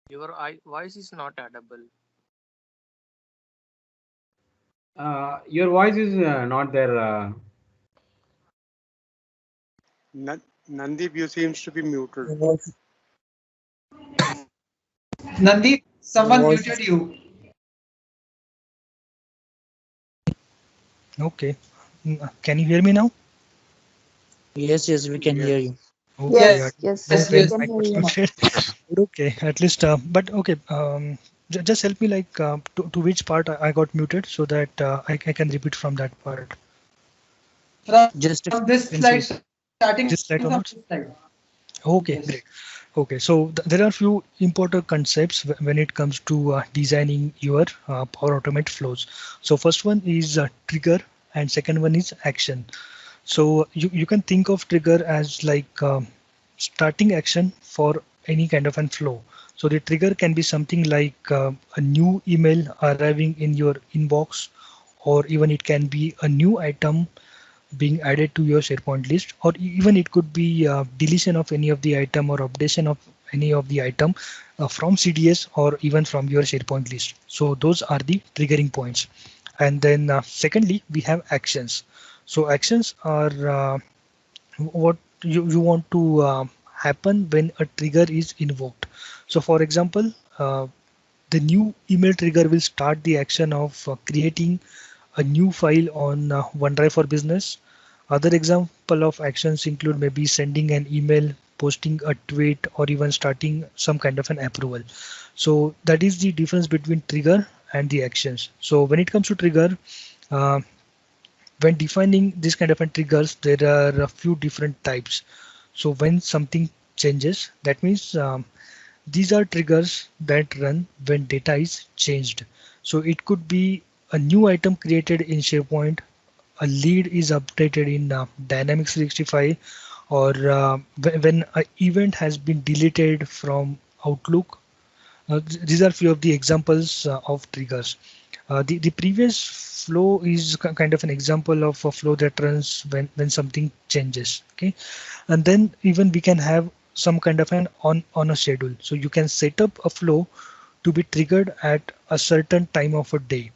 Your voice is not audible. Your voice is not there. Nandip, you seems to be muted. Your voice, Nandip, your someone voice muted is you. Okay. Can you hear me now? yes, yes, we can hear Yes. you. Okay, Yes, my yes, we when can I hear got you now. muted. But okay, at least. But okay. Just help me like to which part I got muted so that I can repeat from that part. Just a From few this slide, sentences. starting from This this slide slide. onwards. Okay, Yes. great. Okay, so there are few important concepts when it comes to designing your Power Automate flows. So first one is trigger, and second one is action. So you can think of trigger as like starting action for any kind of an flow. So the trigger can be something like a new email arriving in your inbox, or even it can be a new item being added to your SharePoint list, or even it could be deletion of any of the item or updation of any of the item from CDS or even from your SharePoint list. So those are the triggering points. And then secondly, we have actions. So actions are what you want to happen when a trigger is invoked. So for example, the new email trigger will start the action of creating a new file on OneDrive for Business. Other example of actions include maybe sending an email, posting a tweet, or even starting some kind of an approval. So that is the difference between trigger and the actions. So when it comes to trigger, uh, when defining this kind of a triggers, there are a few different types. So when something changes, that means these are triggers that run when data is changed. So it could be a new item created in SharePoint, a lead is updated in Dynamics 365, or when an event has been deleted from Outlook. These are few of the examples of triggers. The previous flow is kind of an example of a flow that runs when something changes. Okay, and then even we can have some kind of an on a schedule. So you can set up a flow to be triggered at a certain time of a day,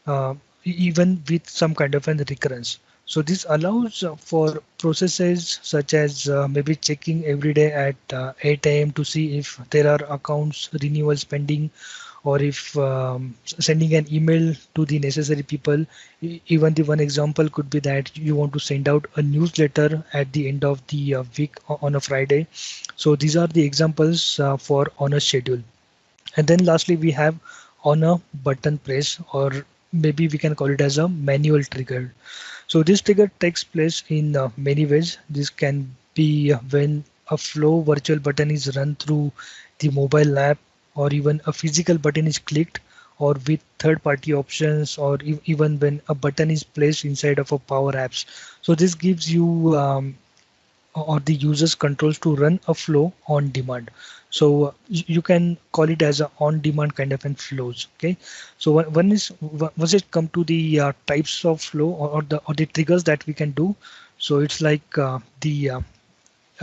uh, even with some kind of an recurrence. So this allows for processes such as maybe checking every day at 8 a.m. to see if there are accounts renewals pending, or if sending an email to the necessary people. Even the one example could be that you want to send out a newsletter at the end of the week on a Friday. So these are the examples for on a schedule. And then lastly, we have on a button press, or maybe we can call it as a manual trigger. So this trigger takes place in many ways. This can be when a flow virtual button is run through the mobile app, or even a physical button is clicked, or with third-party options, or even when a button is placed inside of a Power Apps. So this gives you or the user's controls to run a flow on demand. So you can call it as a on-demand kind of an flows. Okay. So one is once it come to the types of flow, or the triggers that we can do. So it's like the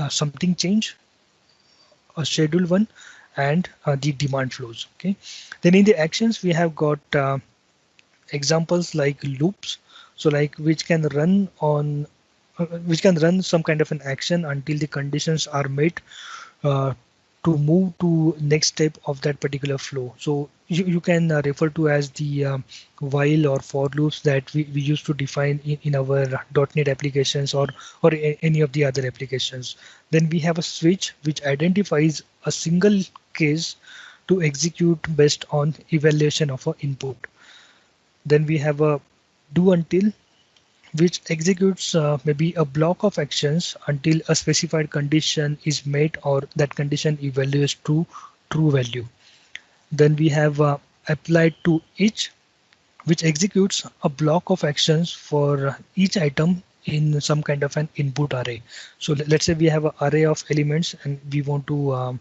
something change, a schedule one, and the demand flows. Okay. Then in the actions we have got examples like loops, so like which can run some kind of an action until the conditions are met uh, to move to next step of that particular flow. So you can refer to as the while or for loops that we used to define in our .NET applications, or any of the other applications. Then we have a switch which identifies a single case to execute based on evaluation of an input. Then we have a do until, which executes maybe a block of actions until a specified condition is met or that condition evaluates to true value. Then we have applied to each, which executes a block of actions for each item in some kind of an input array. So let's say we have an array of elements and we want to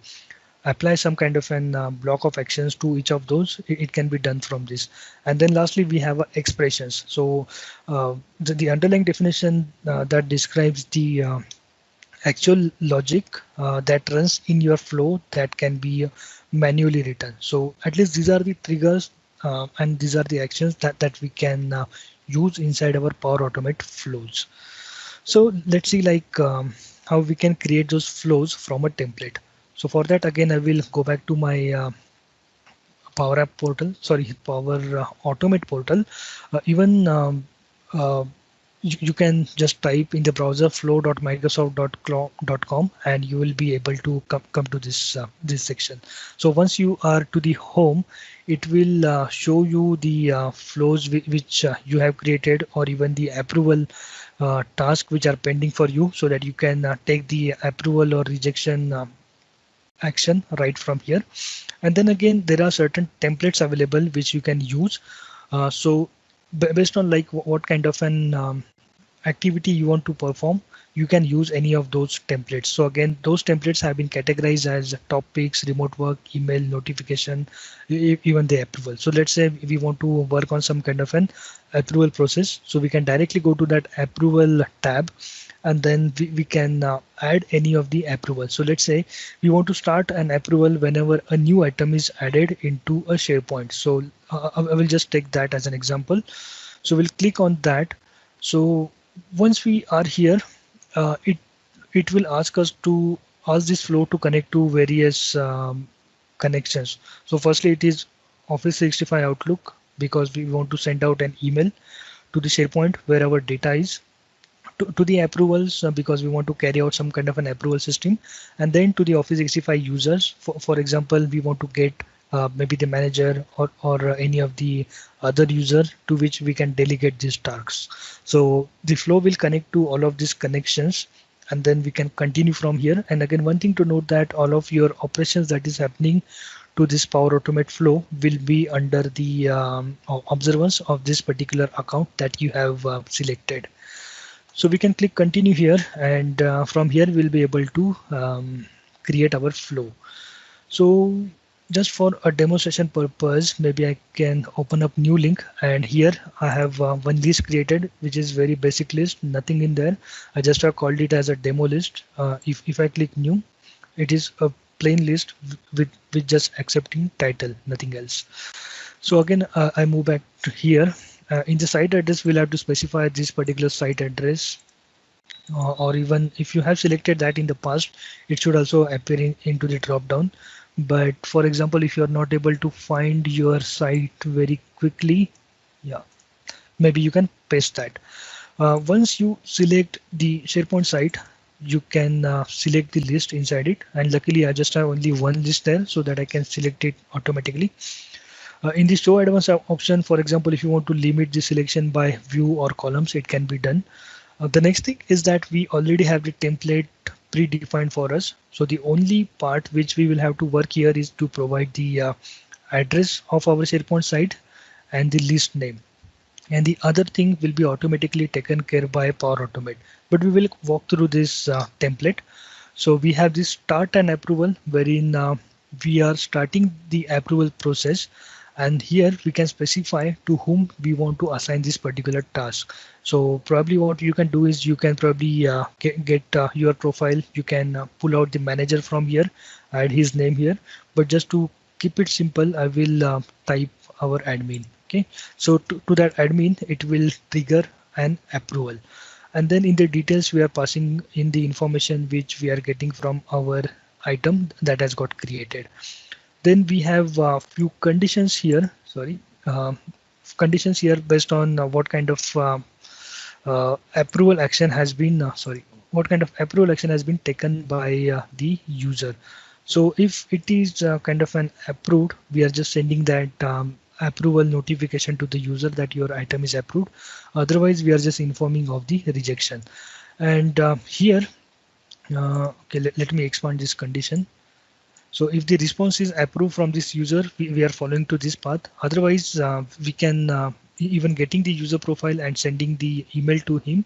apply some kind of an block of actions to each of those. It can be done from this. And then lastly we have expressions. So the underlying definition that describes the actual logic that runs in your flow that can be manually written. So at least these are the triggers and these are the actions that we can use inside our Power Automate flows. So let's see like how we can create those flows from a template. So for that, again, I will go back to my Power Automate portal. Even uh, you can just type in the browser flow.microsoft.com and you will be able to come to this section. So once you are to the home, it will show you the flows which you have created, or even the approval tasks which are pending for you, so that you can take the approval or rejection action right from here. And then again, there are certain templates available which you can use. So based on like what kind of an activity you want to perform, you can use any of those templates. So again, those templates have been categorized as topics, remote work, email, notification, even the approval. So let's say we want to work on some kind of an approval process, so we can directly go to that approval tab, and then we can add any of the approval. So let's say we want to start an approval whenever a new item is added into a SharePoint. So I will just take that as an example. So we'll click on that. So once we are here, it will ask us to ask this flow to connect to various connections. So firstly, it is Office 365 Outlook, because we want to send out an email to the SharePoint where our data is. To the approvals, because we want to carry out some kind of an approval system, and then to the Office 365 users. For example, we want to get maybe the manager or any of the other user to which we can delegate these tasks. So the flow will connect to all of these connections, and then we can continue from here. And again, one thing to note, that all of your operations that is happening to this Power Automate flow will be under the observance of this particular account that you have selected. So we can click continue here, and from here we'll be able to create our flow. So just for a demonstration purpose, maybe I can open up new link, and here I have one list created, which is very basic list, nothing in there. I just have called it as a demo list. If I click new, it is a plain list with just accepting title, nothing else. So again, I move back to here. In the site address, we'll have to specify this particular site address, or even if you have selected that in the past, it should also appear into the drop down. But for example, if you're not able to find your site very quickly, yeah, maybe you can paste that. Once you select the SharePoint site, you can select the list inside it, and luckily I just have only one list there, so that I can select it automatically. In the show advanced option, for example, if you want to limit the selection by view or columns, it can be done. The next thing is that we already have the template predefined for us. So the only part which we will have to work here is to provide the address of our SharePoint site and the list name. And the other thing will be automatically taken care by Power Automate. But we will walk through this template. So we have this start and approval, wherein we are starting the approval process. And here we can specify to whom we want to assign this particular task. So probably what you can do is you can probably get your profile. You can pull out the manager from here, add his name here. But just to keep it simple, I will type our admin. Okay, so to that admin, it will trigger an approval. And then in the details, we are passing in the information which we are getting from our item that has got created. Then we have a few conditions here. Conditions here based on what kind of approval action has been. What kind of approval action has been taken by the user. So if it is kind of an approved, we are just sending that approval notification to the user that your item is approved. Otherwise, we are just informing of the rejection. And here, okay, let me expand this condition. So if the response is approved from this user, we are following to this path. Otherwise, we can even getting the user profile and sending the email to him,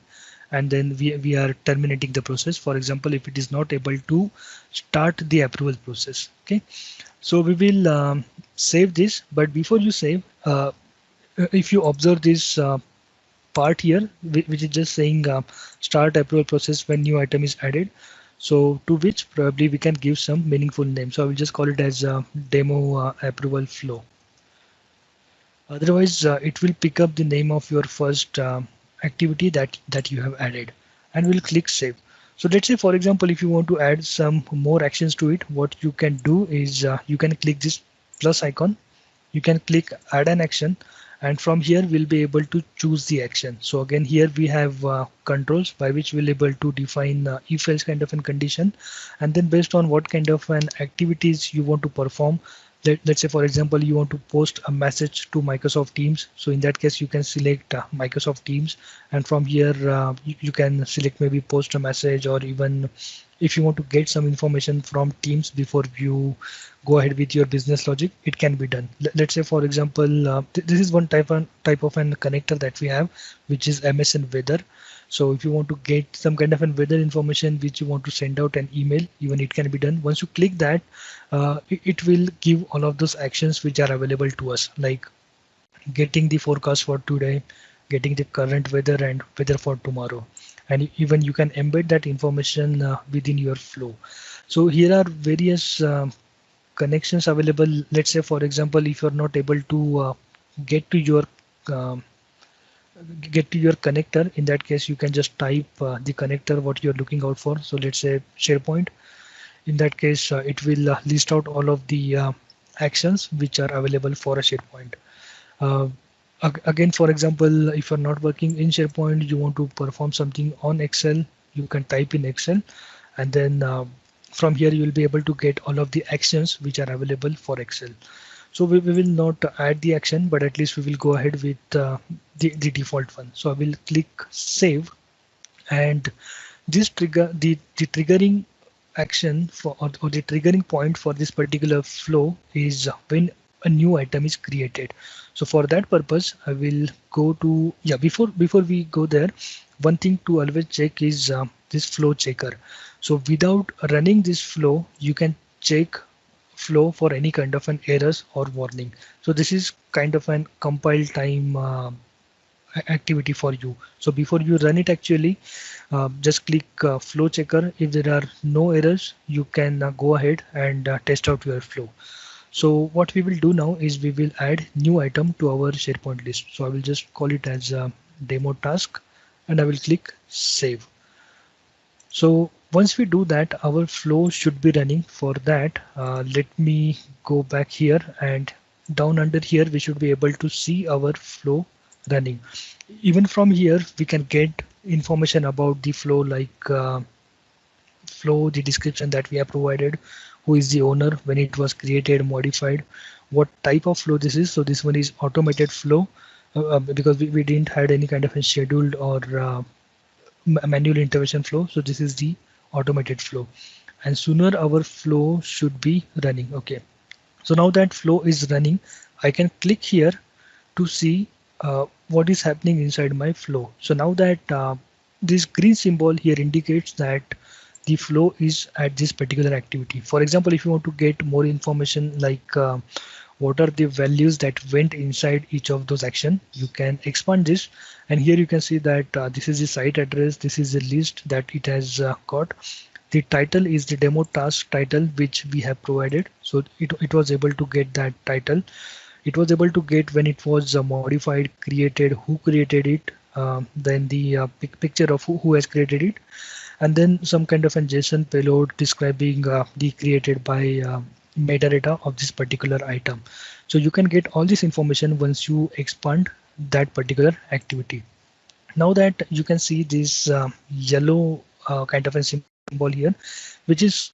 and then we are terminating the process. For example, if it is not able to start the approval process. Okay, so we will save this. But before you save, if you observe this part here, which is just saying start approval process when new item is added. So to which probably we can give some meaningful name. So I will just call it as demo approval flow. Otherwise, it will pick up the name of your first activity that you have added, and we'll click save. So let's say, for example, if you want to add some more actions to it, what you can do is you can click this plus icon. You can click add an action, and from here we'll be able to choose the action. So again, here we have controls by which we'll able to define if else kind of a condition, and then based on what kind of an activities you want to perform. Let's say for example you want to post a message to Microsoft Teams, so in that case you can select Microsoft Teams, and from here you can select maybe post a message, or even if you want to get some information from Teams before you go ahead with your business logic, it can be done. Let's say for example this is one type of an connector that we have, which is MSN Weather. So if you want to get some kind of an weather information which you want to send out an email, even it can be done. Once you click that, it will give all of those actions which are available to us, like getting the forecast for today, getting the current weather and weather for tomorrow. And even you can embed that information within your flow. So here are various connections available. Let's say for example, if you're not able to get to your um, get to your connector, in that case you can just type the connector what you're looking out for. So let's say SharePoint. In that case it will list out all of the actions which are available for a SharePoint. uh, Again, for example, if you're not working in SharePoint, you want to perform something on Excel, you can type in Excel, and then from here you will be able to get all of the actions which are available for Excel. So we will not add the action, but at least we will go ahead with the default one. So I will click save, and this the triggering action for, or the triggering point for this particular flow is when a new item is created. So for that purpose I will go to, yeah, before we go there, one thing to always check is this flow checker. So without running this flow you can check flow for any kind of an errors or warning. So this is kind of an compile time activity for you. So before you run it, actually just click flow checker. If there are no errors, you can go ahead and test out your flow. So what we will do now is we will add new item to our SharePoint list. So I will just call it as a demo task, and I will click save. So once we do that, our flow should be running. For that, let me go back here, and down under here we should be able to see our flow running. Even from here we can get information about the flow, like flow, the description that we have provided, who is the owner, when it was created, modified, what type of flow this is. So this one is automated flow because we didn't had any kind of a scheduled or manual intervention flow. So this is the automated flow, and sooner our flow should be running. Okay, so now that flow is running, I can click here to see what is happening inside my flow. So now that this green symbol here indicates that the flow is at this particular activity. For example, if you want to get more information, like what are the values that went inside each of those action, you can expand this, and here you can see that this is the site address, this is the list that it has got. The title is the demo task title which we have provided, so it was able to get that title. It was able to get when it was modified, created, who created it, then the picture of who has created it, and then some kind of a JSON payload describing the created by metadata of this particular item. So you can get all this information once you expand that particular activity. Now that you can see this yellow kind of a symbol here, which is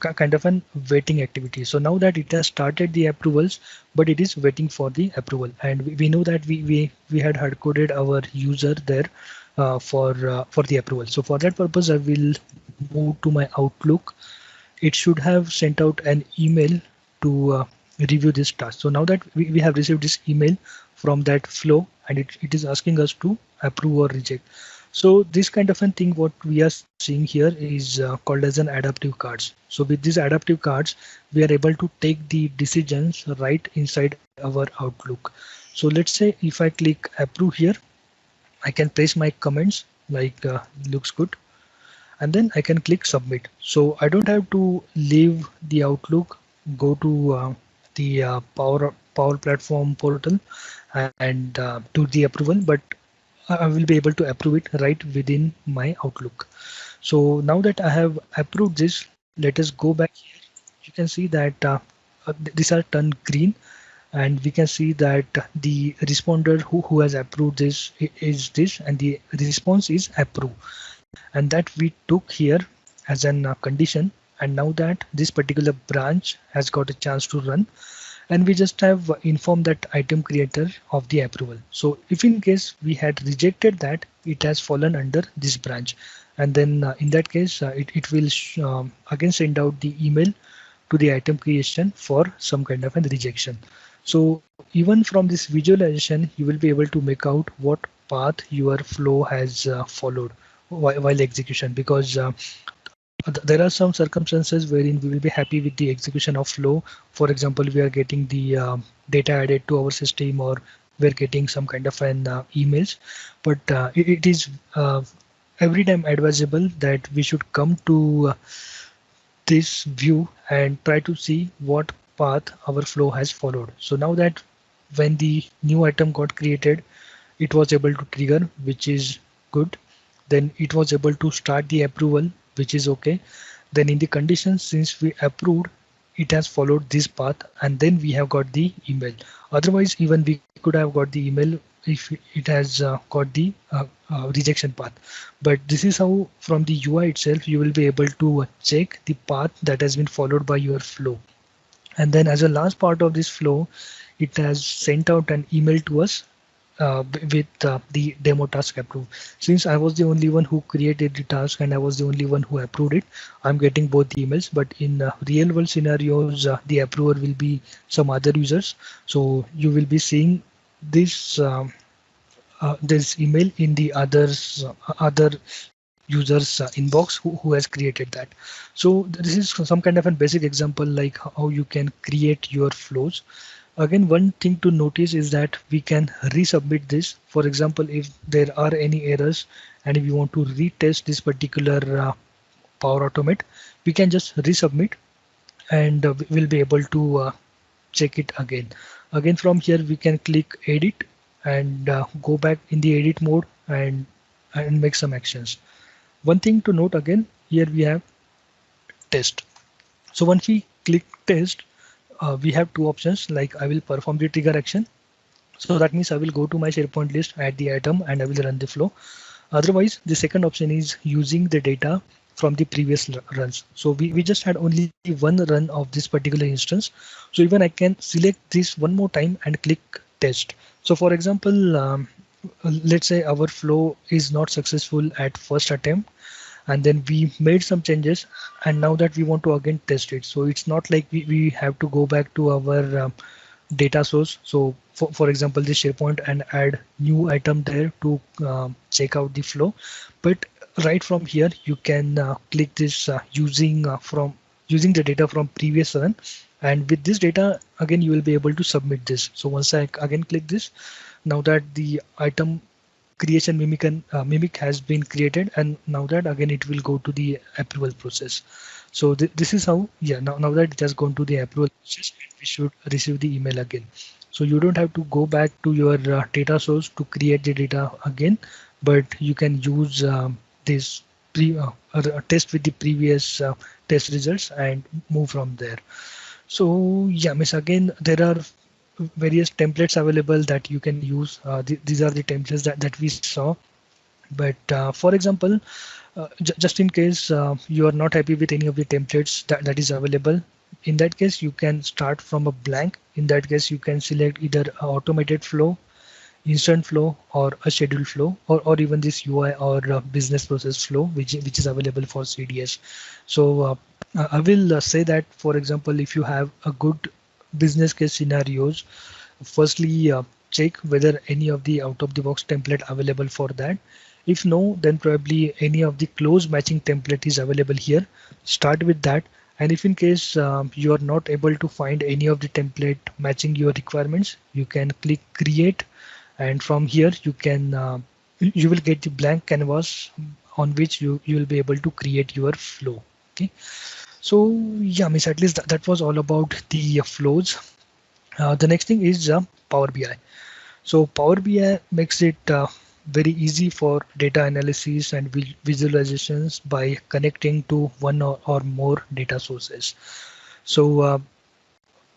kind of an waiting activity. So now that it has started the approvals, but it is waiting for the approval, and we know that we had hard coded our user there for the approval. So for that purpose, I will move to my Outlook. It should have sent out an email to review this task. So now that we have received this email from that flow, and it is asking us to approve or reject. So this kind of a thing, what we are seeing here is called as an adaptive cards. So with these adaptive cards, we are able to take the decisions right inside our Outlook. So let's say if I click approve here, I can place my comments like looks good, and then I can click submit. So I don't have to leave the Outlook, go to the Power Platform portal and do the approval, but I will be able to approve it right within my Outlook. So now that I have approved this, let us go back here. You can see that these are turned green, and we can see that the responder who has approved this is this, and the response is approve, and that we took here as an condition. And now that this particular branch has got a chance to run, and we just have informed that item creator of the approval. So if in case we had rejected that, it has fallen under this branch, and then in that case it will again send out the email to the item creation for some kind of a rejection. So even from this visualization, you will be able to make out what path your flow has followed while execution, because there are some circumstances wherein we will be happy with the execution of flow. For example, we are getting the data added to our system, or we're getting some kind of an emails, but it is every time advisable that we should come to this view and try to see what path our flow has followed. So now that when the new item got created, it was able to trigger, which is good. Then it was able to start the approval, which is okay. Then in the conditions, since we approved, it has followed this path, and then we have got the email. Otherwise, even we could have got the email if it has got the rejection path. But this is how from the UI itself, you will be able to check the path that has been followed by your flow. And then as a last part of this flow, it has sent out an email to us with the demo task approved. Since I was the only one who created the task and I was the only one who approved it, I'm getting both the emails. But in real world scenarios, the approver will be some other users. So you will be seeing this this email in the other users inbox who has created that. So this is some kind of a basic example like how you can create your flows. Again, one thing to notice is that we can resubmit this. For example, if there are any errors and if you want to retest this particular Power Automate, we can just resubmit, and we'll be able to check it again. Again, from here we can click edit and go back in the edit mode and make some actions. One thing to note again, here we have test. So once we click test, we have two options, like I will perform the trigger action. So that means I will go to my SharePoint list, add the item, and I will run the flow. Otherwise, the second option is using the data from the previous runs. So we just had only one run of this particular instance. So even I can select this one more time and click test. So for example, let's say our flow is not successful at first attempt, and then we made some changes, and now that we want to again test it. So it's not like we have to go back to our data source. So for example, this SharePoint, and add new item there to check out the flow. But right from here, you can click this using the data from previous run. And with this data, again, you will be able to submit this. So once I again click this, now that the item creation mimic has been created, and now that again it will go to the approval process. So this is how, yeah, now that it has gone to the approval process, we should receive the email again. So you don't have to go back to your data source to create the data again, but you can use this test with the previous test results and move from there. So yeah, miss, again, there are various templates available that you can use. These are the templates that we saw. But for example, just in case you are not happy with any of the templates that is available, in that case, you can start from a blank. In that case, you can select either automated flow, instant flow, or a scheduled flow, or even this UI or business process flow, which is available for CDS. So I will say that, for example, if you have a good business case scenarios, firstly check whether any of the out of the box template available for that. If no, then probably any of the close matching template is available here. Start with that. And if in case you are not able to find any of the template matching your requirements, you can click create, and from here you can you will get the blank canvas on which you will be able to create your flow. Okay. So yeah, miss, at least that was all about the flows. The next thing is Power BI. So Power BI makes it very easy for data analysis and visualizations by connecting to one or more data sources. So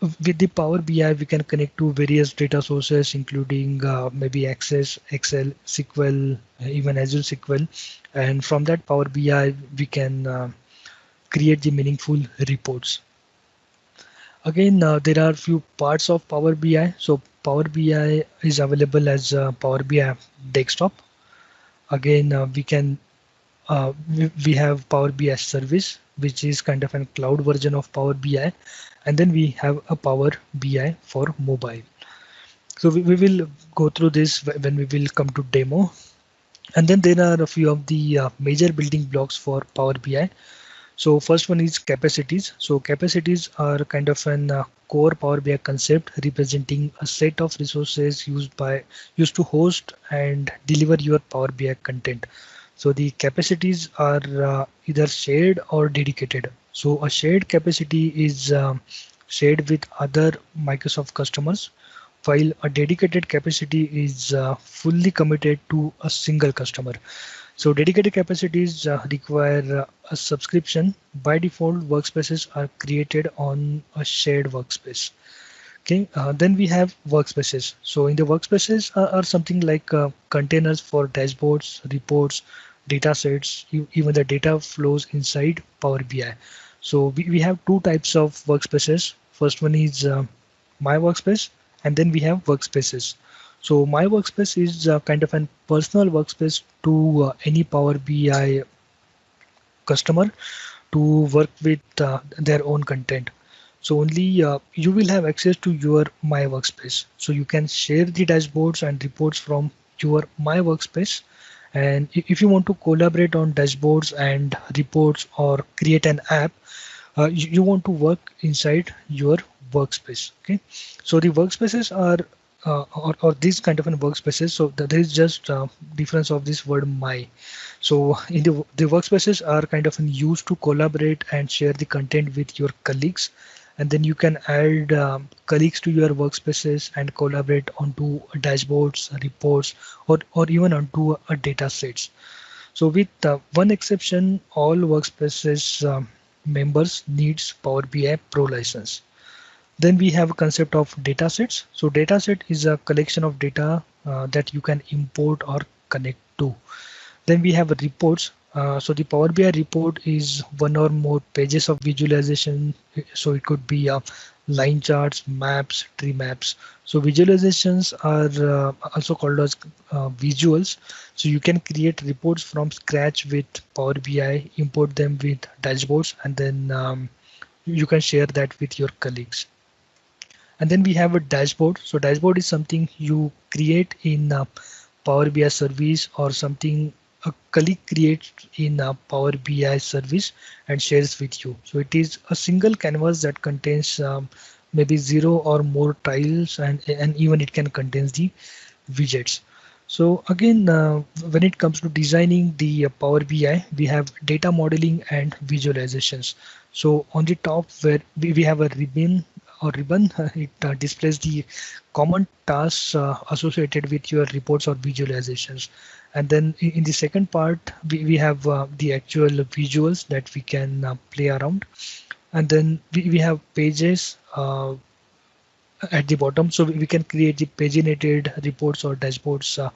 with the Power BI, we can connect to various data sources, including maybe Access, Excel, SQL, even Azure SQL. And from that Power BI, we can create the meaningful reports. Again, there are few parts of Power BI. So Power BI is available as Power BI desktop. Again, we have Power BI service, which is kind of a cloud version of Power BI, and then we have a Power BI for mobile. So we will go through this when we will come to demo. And then there are a few of the major building blocks for Power BI. So first one is capacities. So capacities are kind of an core Power BI concept representing a set of resources used to host and deliver your Power BI content. So the capacities are either shared or dedicated. So a shared capacity is shared with other Microsoft customers, while a dedicated capacity is fully committed to a single customer. So dedicated capacities require a subscription. By default, workspaces are created on a shared workspace. Okay, then we have workspaces. So in the workspaces are something like containers for dashboards, reports, data sets, even the data flows inside Power BI. So we have two types of workspaces. First one is my workspace, and then we have workspaces. So my workspace is kind of a personal workspace to any Power BI customer to work with their own content. So only you will have access to your My Workspace. So you can share the dashboards and reports from your My Workspace. And if you want to collaborate on dashboards and reports or create an app, you want to work inside your workspace. Okay, so the workspaces are or these kind of an workspaces. So there is just difference of this word my. So in the workspaces are kind of used to collaborate and share the content with your colleagues, and then you can add colleagues to your workspaces and collaborate onto dashboards, reports, or even onto data sets. So with one exception, all workspaces members needs Power BI Pro license. Then we have a concept of data sets. So data set is a collection of data that you can import or connect to. Then we have reports. So the Power BI report is one or more pages of visualization. So it could be line charts, maps, tree maps. So visualizations are also called as visuals. So you can create reports from scratch with Power BI, import them with dashboards, and then you can share that with your colleagues. And then we have a dashboard. So dashboard is something you create in Power BI service, or something a colleague creates in a Power BI service and shares with you. So it is a single canvas that contains maybe 0 or more tiles, and even it can contain the widgets. So again, when it comes to designing the Power BI, we have data modeling and visualizations. So on the top, where we have a ribbon, it displays the common tasks associated with your reports or visualizations. And then in the second part, we have the actual visuals that we can play around. And then we have pages at the bottom, so we can create the paginated reports or dashboards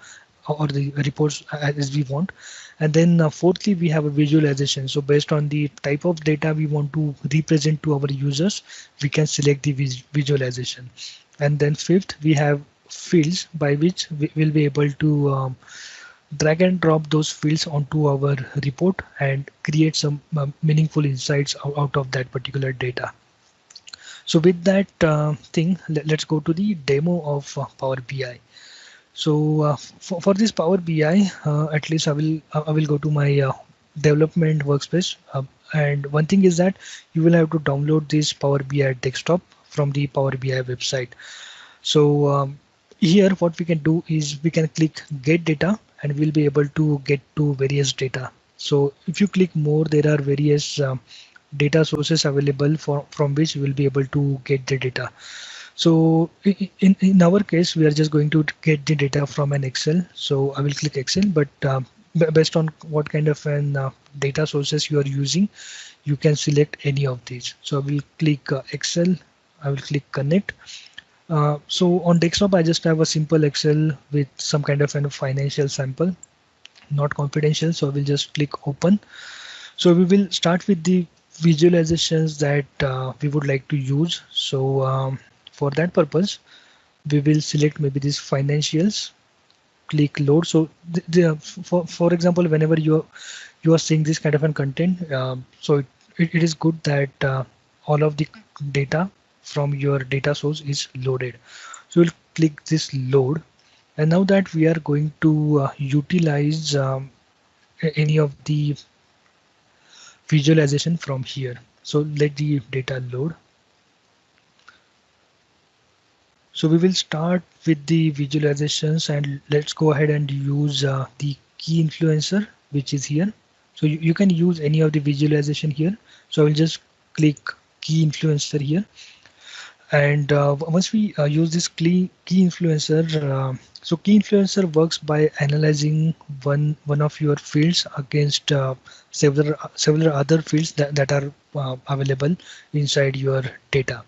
or the reports as we want. And then fourthly, we have a visualization. So based on the type of data we want to represent to our users, we can select the visualization. And then fifth, we have fields by which we will be able to drag and drop those fields onto our report and create some meaningful insights out of that particular data. So with that let's go to the demo of Power BI. So for this Power BI, at least I will go to my development workspace. And one thing is that you will have to download this Power BI desktop from the Power BI website. So here what we can do is we can click get data, and we'll be able to get to various data. So if you click more, there are various data sources available from which we will be able to get the data. So in our case, we are just going to get the data from an Excel. So I will click Excel, but based on what kind of an data sources you are using, you can select any of these. So I will click Excel, I will click connect. So on desktop, I just have a simple Excel with some kind of a financial sample, not confidential. So I will just click open. So we will start with the visualizations that we would like to use. So for that purpose, we will select maybe these financials, click load. So for example, whenever you are seeing this kind of an content, so it is good that all of the data from your data source is loaded. So we'll click this load, and now that we are going to utilize any of the visualization from here. So let the data load. So we will start with the visualizations, and let's go ahead and use the key influencer, which is here. So you can use any of the visualization here. So I will just click key influencer here. And once we use this key influencer, so key influencer works by analyzing one of your fields against several other fields that are available inside your data.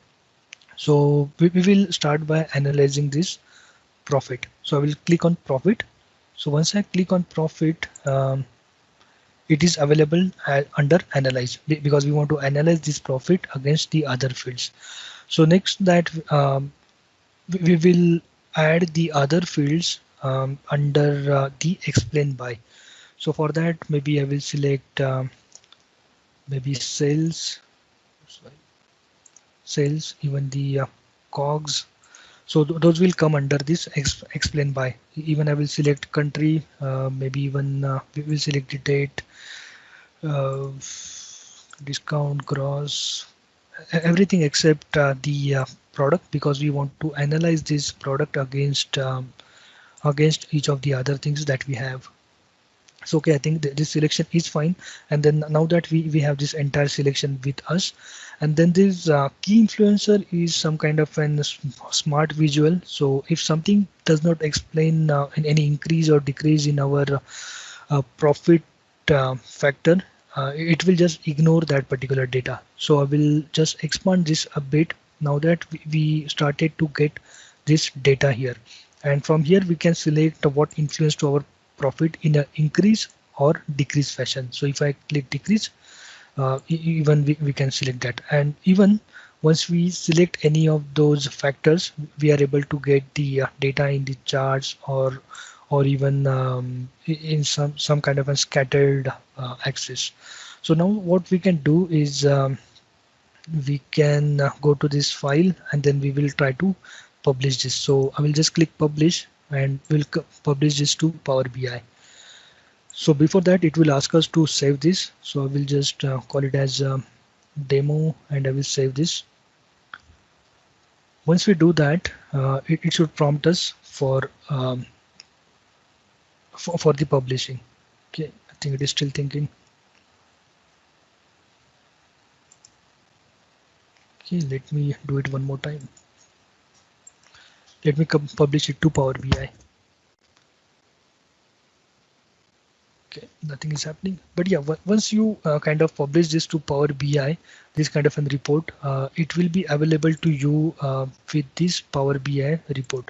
So we will start by analyzing this profit. So I will click on profit. So once I click on profit, it is available under analyze because we want to analyze this profit against the other fields. So next that we will add the other fields under the explain by. So for that, maybe I will select maybe sales, even the cogs. So those will come under this explain by. Even I will select country, maybe even we will select the date, uh, discount, gross, everything except the product, because we want to analyze this product against each of the other things that we have. So okay, I think this selection is fine. And then now that we have this entire selection with us, and then this key influencer is some kind of an smart visual. So if something does not explain in any increase or decrease in our profit factor, it will just ignore that particular data. So I will just expand this a bit now that we started to get this data here. And from here we can select what influence to our profit in an increase or decrease fashion. So if I click decrease, even we can select that. And even once we select any of those factors, we are able to get the data in the charts or even in some kind of a scattered axis. So now what we can do is we can go to this file, and then we will try to publish this. So I will just click publish, and we'll publish this to Power BI. So before that, it will ask us to save this. So I will just call it as demo, and I will save this. Once we do that, it should prompt us for the publishing. Okay, I think it is still thinking. Okay, let me do it one more time. Let me publish it to Power BI. Okay, nothing is happening. But yeah, once you kind of publish this to Power BI, this kind of a report, it will be available to you with this Power BI report.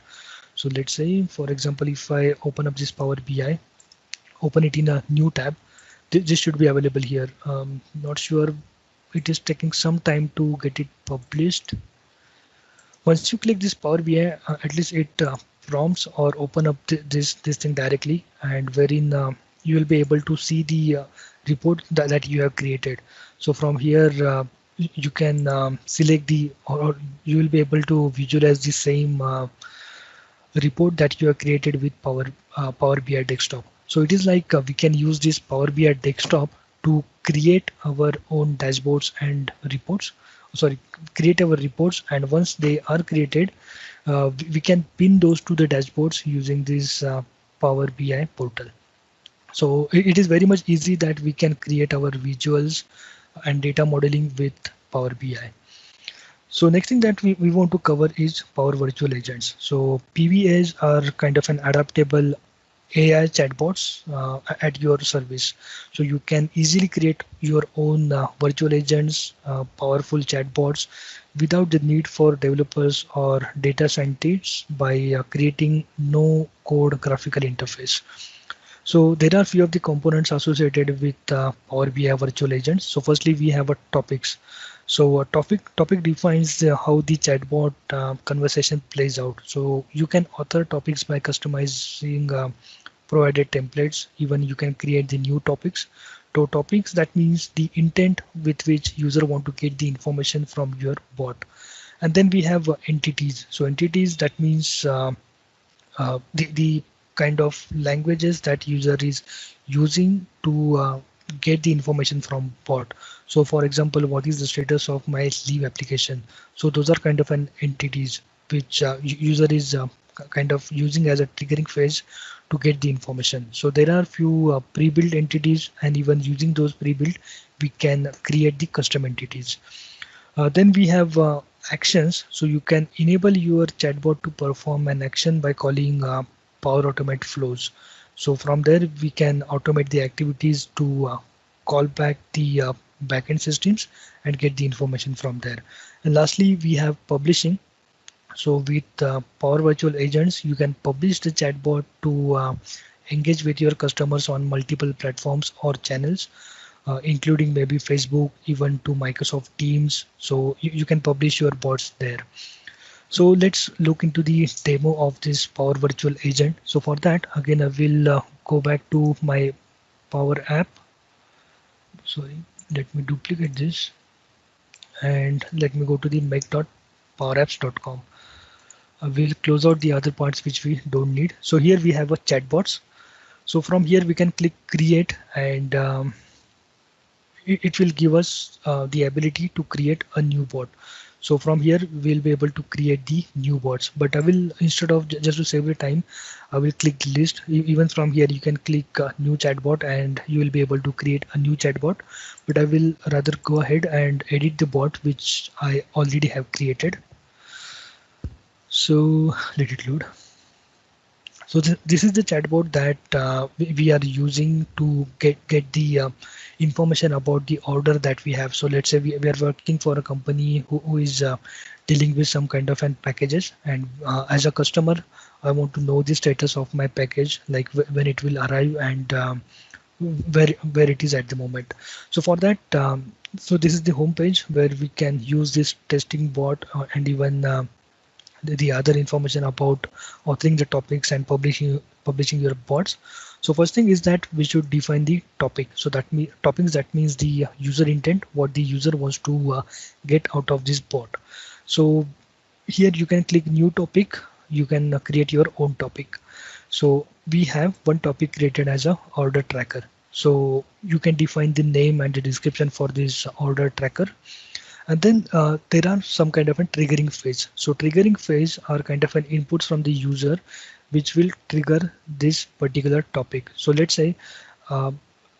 So let's say, for example, if I open up this Power BI, open it in a new tab, this should be available here. Not sure, it is taking some time to get it published. Once you click this Power BI, at least it prompts or open up this thing directly, and wherein you will be able to see the report that you have created. So from here you can select the, or you will be able to visualize the same report that you have created with Power BI desktop. So it is like we can use this Power BI desktop to create our own dashboards and reports. Sorry, create our reports, and once they are created, we can pin those to the dashboards using this Power BI portal. So it is very much easy that we can create our visuals and data modeling with Power BI. So next thing that we want to cover is Power Virtual Agents. So PVAs are kind of an adaptable AI chatbots at your service. So you can easily create your own virtual agents, powerful chatbots without the need for developers or data scientists by creating no code graphical interface. So there are few of the components associated with Power BI virtual agents. So firstly, we have a topics. So a topic defines how the chatbot conversation plays out. So you can author topics by customizing provided templates. Even you can create the new topics. To topics, that means the intent with which user want to get the information from your bot. And then we have entities. So entities, that means the kind of languages that user is using to get the information from bot. So for example, what is the status of my leave application? So those are kind of an entities which user is kind of using as a triggering phase to get the information. So there are few pre-built entities, and even using those pre-built, we can create the custom entities. Then we have actions. So you can enable your chatbot to perform an action by calling Power Automate flows. So from there, we can automate the activities to call back the backend systems and get the information from there. And lastly, we have publishing. So with Power Virtual Agents, you can publish the chatbot to engage with your customers on multiple platforms or channels, including maybe Facebook, even to Microsoft Teams. So you can publish your bots there. So let's look into the demo of this Power Virtual Agent. So for that, again, I will go back to my Power App. Sorry, let me duplicate this and let me go to the make.powerapps.com. We'll close out the other parts which we don't need. So here we have a chatbots. So from here we can click create, and it will give us the ability to create a new bot. So from here we'll be able to create the new bots, but I will, instead of just to save the time, I will click list. Even from here you can click new chatbot and you will be able to create a new chatbot, but I will rather go ahead and edit the bot which I already have created. So let it load. So this is the chatbot that we are using to get the information about the order that we have. So let's say we are working for a company who is dealing with some kind of an packages, and as a customer, I want to know the status of my package, like when it will arrive and where it is at the moment. So for that, so this is the home page where we can use this testing bot and even the other information about authoring the topics and publishing your bots. So first thing is that we should define the topic. So that topics, that means the user intent, what the user wants to get out of this bot. So here you can click new topic, you can create your own topic. So we have one topic created as a order tracker. So you can define the name and the description for this order tracker. And then there are some kind of a triggering phase. So triggering phase are kind of an inputs from the user, which will trigger this particular topic. So let's say,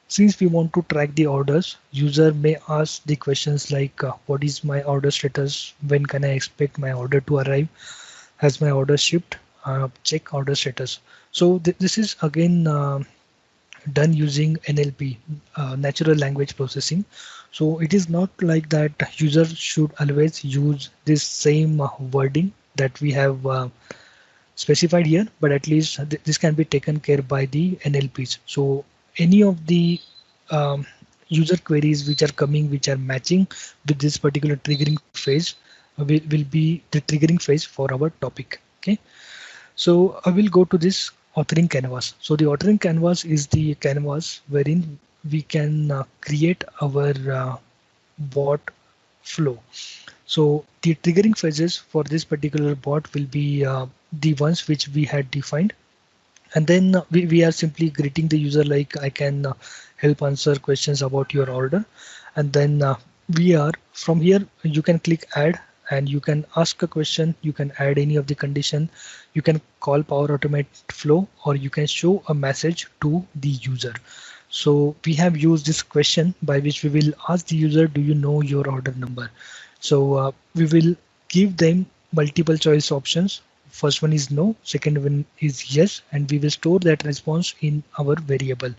since we want to track the orders, user may ask the questions like, what is my order status? When can I expect my order to arrive? Has my order shipped? Check order status. So this is again done using NLP, natural language processing. So it is not like that user should always use this same wording that we have specified here, but at least this can be taken care by the NLPs. So any of the user queries which are coming, which are matching with this particular triggering phase, will be the triggering phase for our topic. Okay. So I will go to this authoring canvas. So the authoring canvas is the canvas wherein we can create our bot flow. So the triggering phases for this particular bot will be the ones which we had defined. And then we are simply greeting the user like, I can help answer questions about your order. And then we are from here, you can click add and you can ask a question, you can add any of the condition, you can call Power Automate flow, or you can show a message to the user. So we have used this question by which we will ask the user, do you know your order number? So we will give them multiple choice options First one is no, second one is yes, and we will store that response in our variable.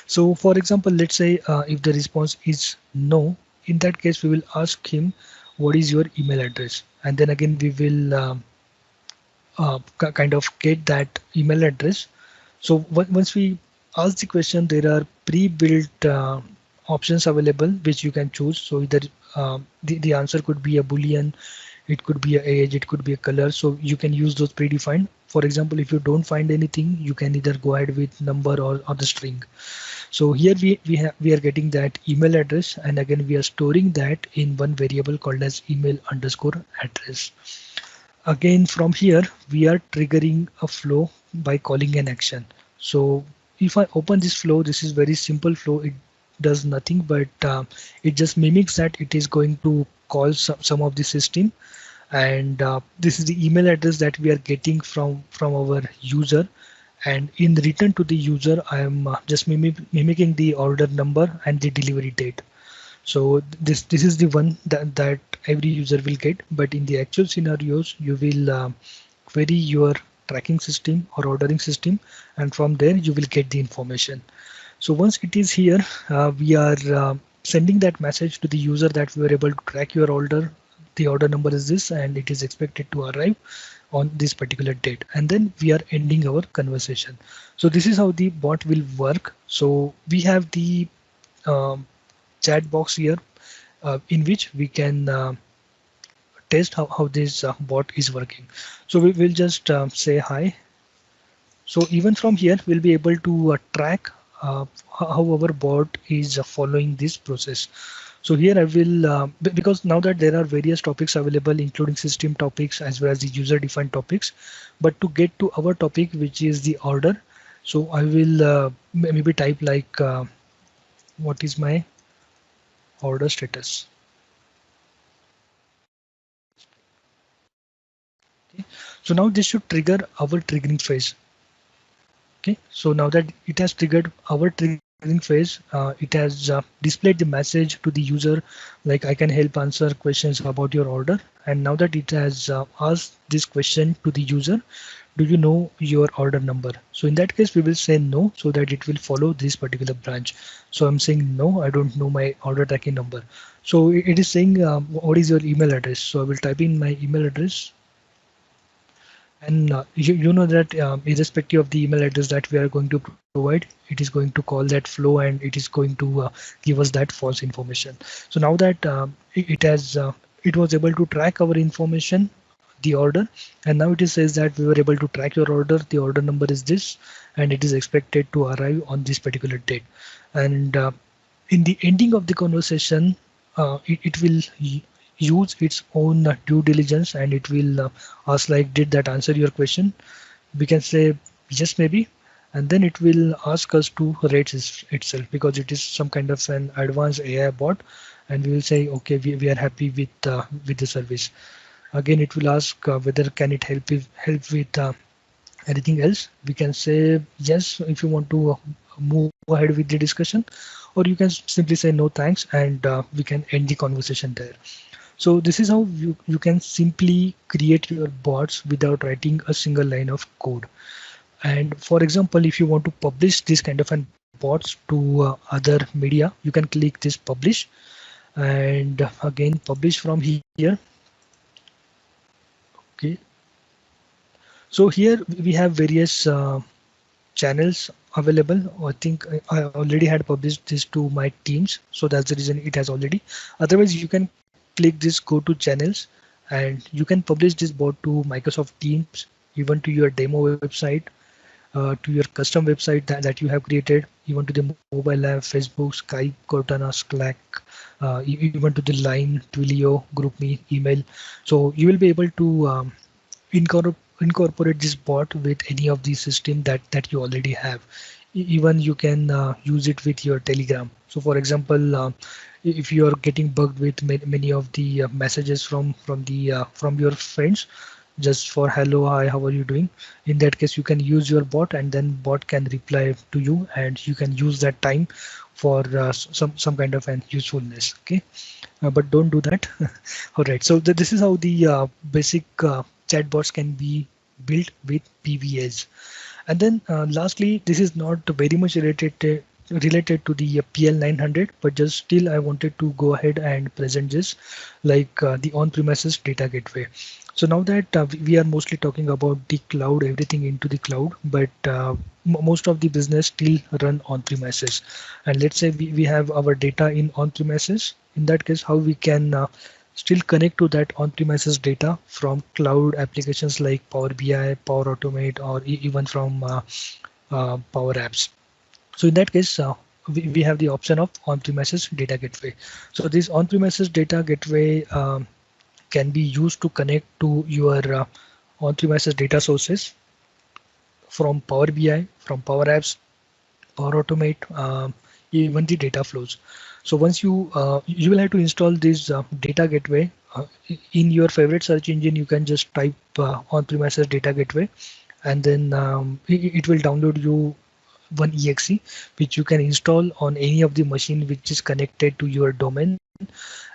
So for example, let's say if the response is no, in that case we will ask him what is your email address, and then again we will kind of get that email address. So once we ask the question, there are pre-built options available which you can choose. So either the answer could be a boolean, it could be a age, it could be a color. So you can use those predefined. For example, if you don't find anything, you can either go ahead with number or the string. So here we are getting that email address, and again we are storing that in one variable called as email underscore address. Again, from here, we are triggering a flow by calling an action. So if I open this flow, this is very simple flow. It does nothing, but it just mimics that it is going to call some of the system. And this is the email address that we are getting from our user. And in return to the user, I am just mimicking the order number and the delivery date. So this is the one that every user will get, but in the actual scenarios, you will query your tracking system or ordering system, and from there you will get the information. So once it is here, we are sending that message to the user that we were able to track your order. The order number is this, and it is expected to arrive on this particular date, and then we are ending our conversation. So this is how the bot will work. So we have the chat box here in which we can test how this bot is working. So we will just say hi. So even from here, we'll be able to track how our bot is following this process. So here I will, because now that there are various topics available, including system topics as well as the user defined topics, but to get to our topic, which is the order. So I will maybe type like, what is my order status? Okay. So now this should trigger our triggering phase. Okay, so now that it has triggered our triggering phase, it has displayed the message to the user like I can help answer questions about your order. And now that it has asked this question to the user, do you know your order number? So in that case, we will say no, so that it will follow this particular branch. So I'm saying no, I don't know my order tracking number. So it is saying what is your email address? So I will type in my email address. And you know that irrespective of the email address that we are going to provide, it is going to call that flow and it is going to give us that false information. So now that it was able to track our information, the order, and now it is says that we were able to track your order. The order number is this, and it is expected to arrive on this particular date. And in the ending of the conversation, it will use its own due diligence, and it will ask like, did that answer your question? We can say yes, maybe, and then it will ask us to rate itself, because it is some kind of an advanced AI bot, and we will say okay, we are happy with the service. Again, it will ask whether can it help with anything else. We can say yes if you want to move ahead with the discussion, or you can simply say no thanks, and we can end the conversation there. So this is how you can simply create your bots without writing a single line of code. And for example, if you want to publish this kind of an bots to other media, you can click this publish, and again publish from here. Okay. So here we have various channels available. I think I already had published this to my teams, so that's the reason it has already. Otherwise, you can click this go to channels, and you can publish this bot to Microsoft Teams, even to your demo website, to your custom website that you have created, even to the mobile app, Facebook, Skype, Cortana, Slack, even to the Line, Twilio, GroupMe, email. So you will be able to incorporate this bot with any of these systems that you already have. Even you can use it with your Telegram. So for example, if you are getting bugged with many of the messages from your friends, just for hello, hi, how are you doing, in that case you can use your bot, and then bot can reply to you, and you can use that time for some kind of an usefulness. Okay, but don't do that. All right, so this is how the basic chatbots can be built with PVAs. And then lastly, this is not very much related to the PL900, but just still I wanted to go ahead and present this like the on-premises data gateway. So now that we are mostly talking about the cloud, everything into the cloud, but most of the business still run on-premises. And let's say we have our data in on-premises. In that case, how we can still connect to that on-premises data from cloud applications like Power BI, Power Automate, or even from Power Apps. So in that case, we have the option of on-premises data gateway. So this on-premises data gateway can be used to connect to your on-premises data sources from Power BI, from Power Apps, Power Automate, even the data flows. So once you will have to install this data gateway in your favorite search engine. You can just type on-premises data gateway, and then it will download you one exe, which you can install on any of the machine which is connected to your domain.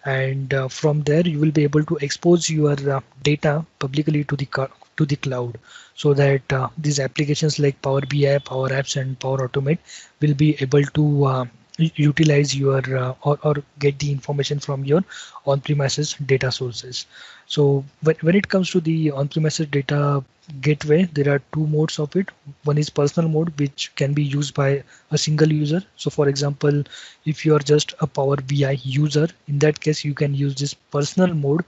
And from there you will be able to expose your data publicly to the cloud, so that these applications like Power BI, Power Apps, and Power Automate will be able to utilize your or get the information from your on-premises data sources. So when it comes to the on-premises data gateway, there are two modes of it. One is personal mode, which can be used by a single user. So for example, if you are just a Power BI user, in that case you can use this personal mode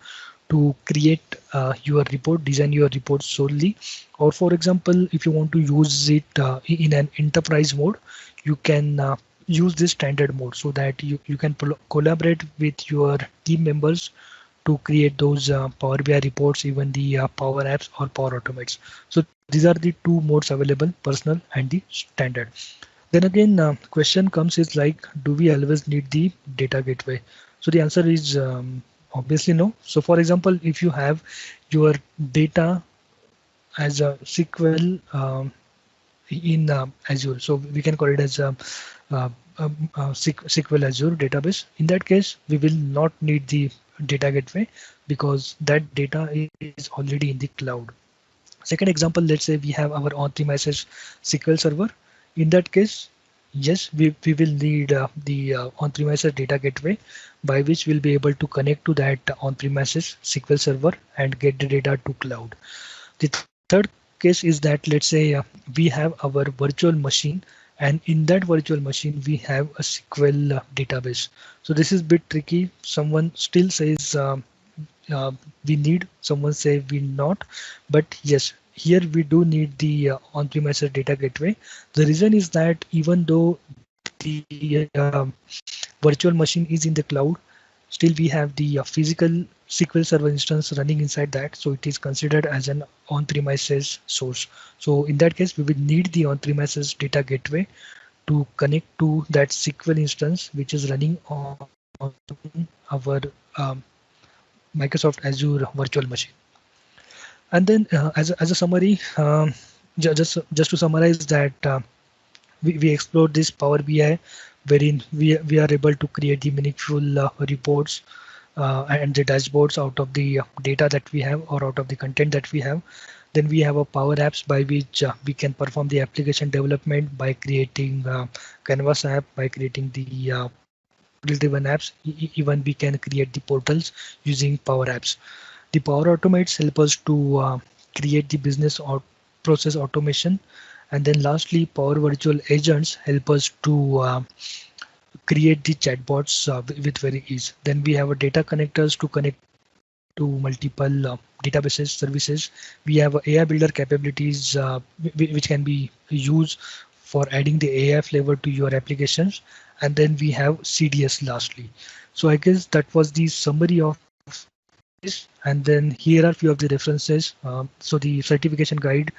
to create your report, design your report solely. Or for example, if you want to use it in an enterprise mode, you can use this standard mode, so that you can collaborate with your team members to create those Power BI reports, even the Power Apps or Power Automates. So these are the two modes available, personal and the standard. Then again, question comes is like, do we always need the data gateway? So the answer is obviously no. So for example, if you have your data as a SQL in Azure, so we can call it as a SQL Azure database. In that case, we will not need the data gateway because that data is already in the cloud. Second example, let's say we have our on-premises SQL server. In that case, yes, we will need the on-premises data gateway, by which we'll be able to connect to that on-premises SQL server and get the data to cloud. The third case is that, let's say we have our virtual machine, and in that virtual machine we have a SQL database. So this is a bit tricky. Someone still says uh, we need, someone say we not, but yes, here we do need the on-premises data gateway. The reason is that even though the virtual machine is in the cloud, still we have the physical SQL Server instance running inside that, so it is considered as an on-premises source. So in that case, we will need the on-premises data gateway to connect to that SQL instance which is running on our Microsoft Azure virtual machine. And then as a summary, just to summarize that, we explored this Power BI, wherein we are able to create the meaningful reports and the dashboards out of the data that we have, or out of the content that we have. Then we have a Power Apps, by which we can perform the application development by creating Canvas app, by creating the driven apps. Even we can create the portals using Power Apps. The Power Automates help us to create the business or process automation. And then lastly, Power Virtual Agents help us to create the chatbots with very ease. Then we have a data connectors to connect to multiple databases services. We have AI builder capabilities which can be used for adding the AI flavor to your applications. And then we have CDS lastly. So I guess that was the summary of this. And then here are few of the references. So the certification guide,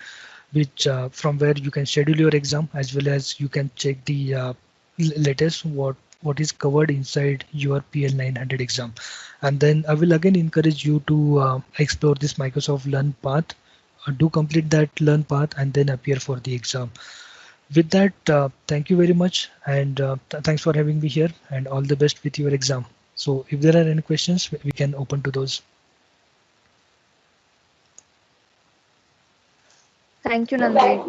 which from where you can schedule your exam, as well as you can check the latest what is covered inside your PL900 exam. And then I will again encourage you to explore this Microsoft Learn path. Do complete that Learn path and then appear for the exam. With that, thank you very much, and thanks for having me here, and all the best with your exam. So if there are any questions, we can open to those. Thank you, Nandri.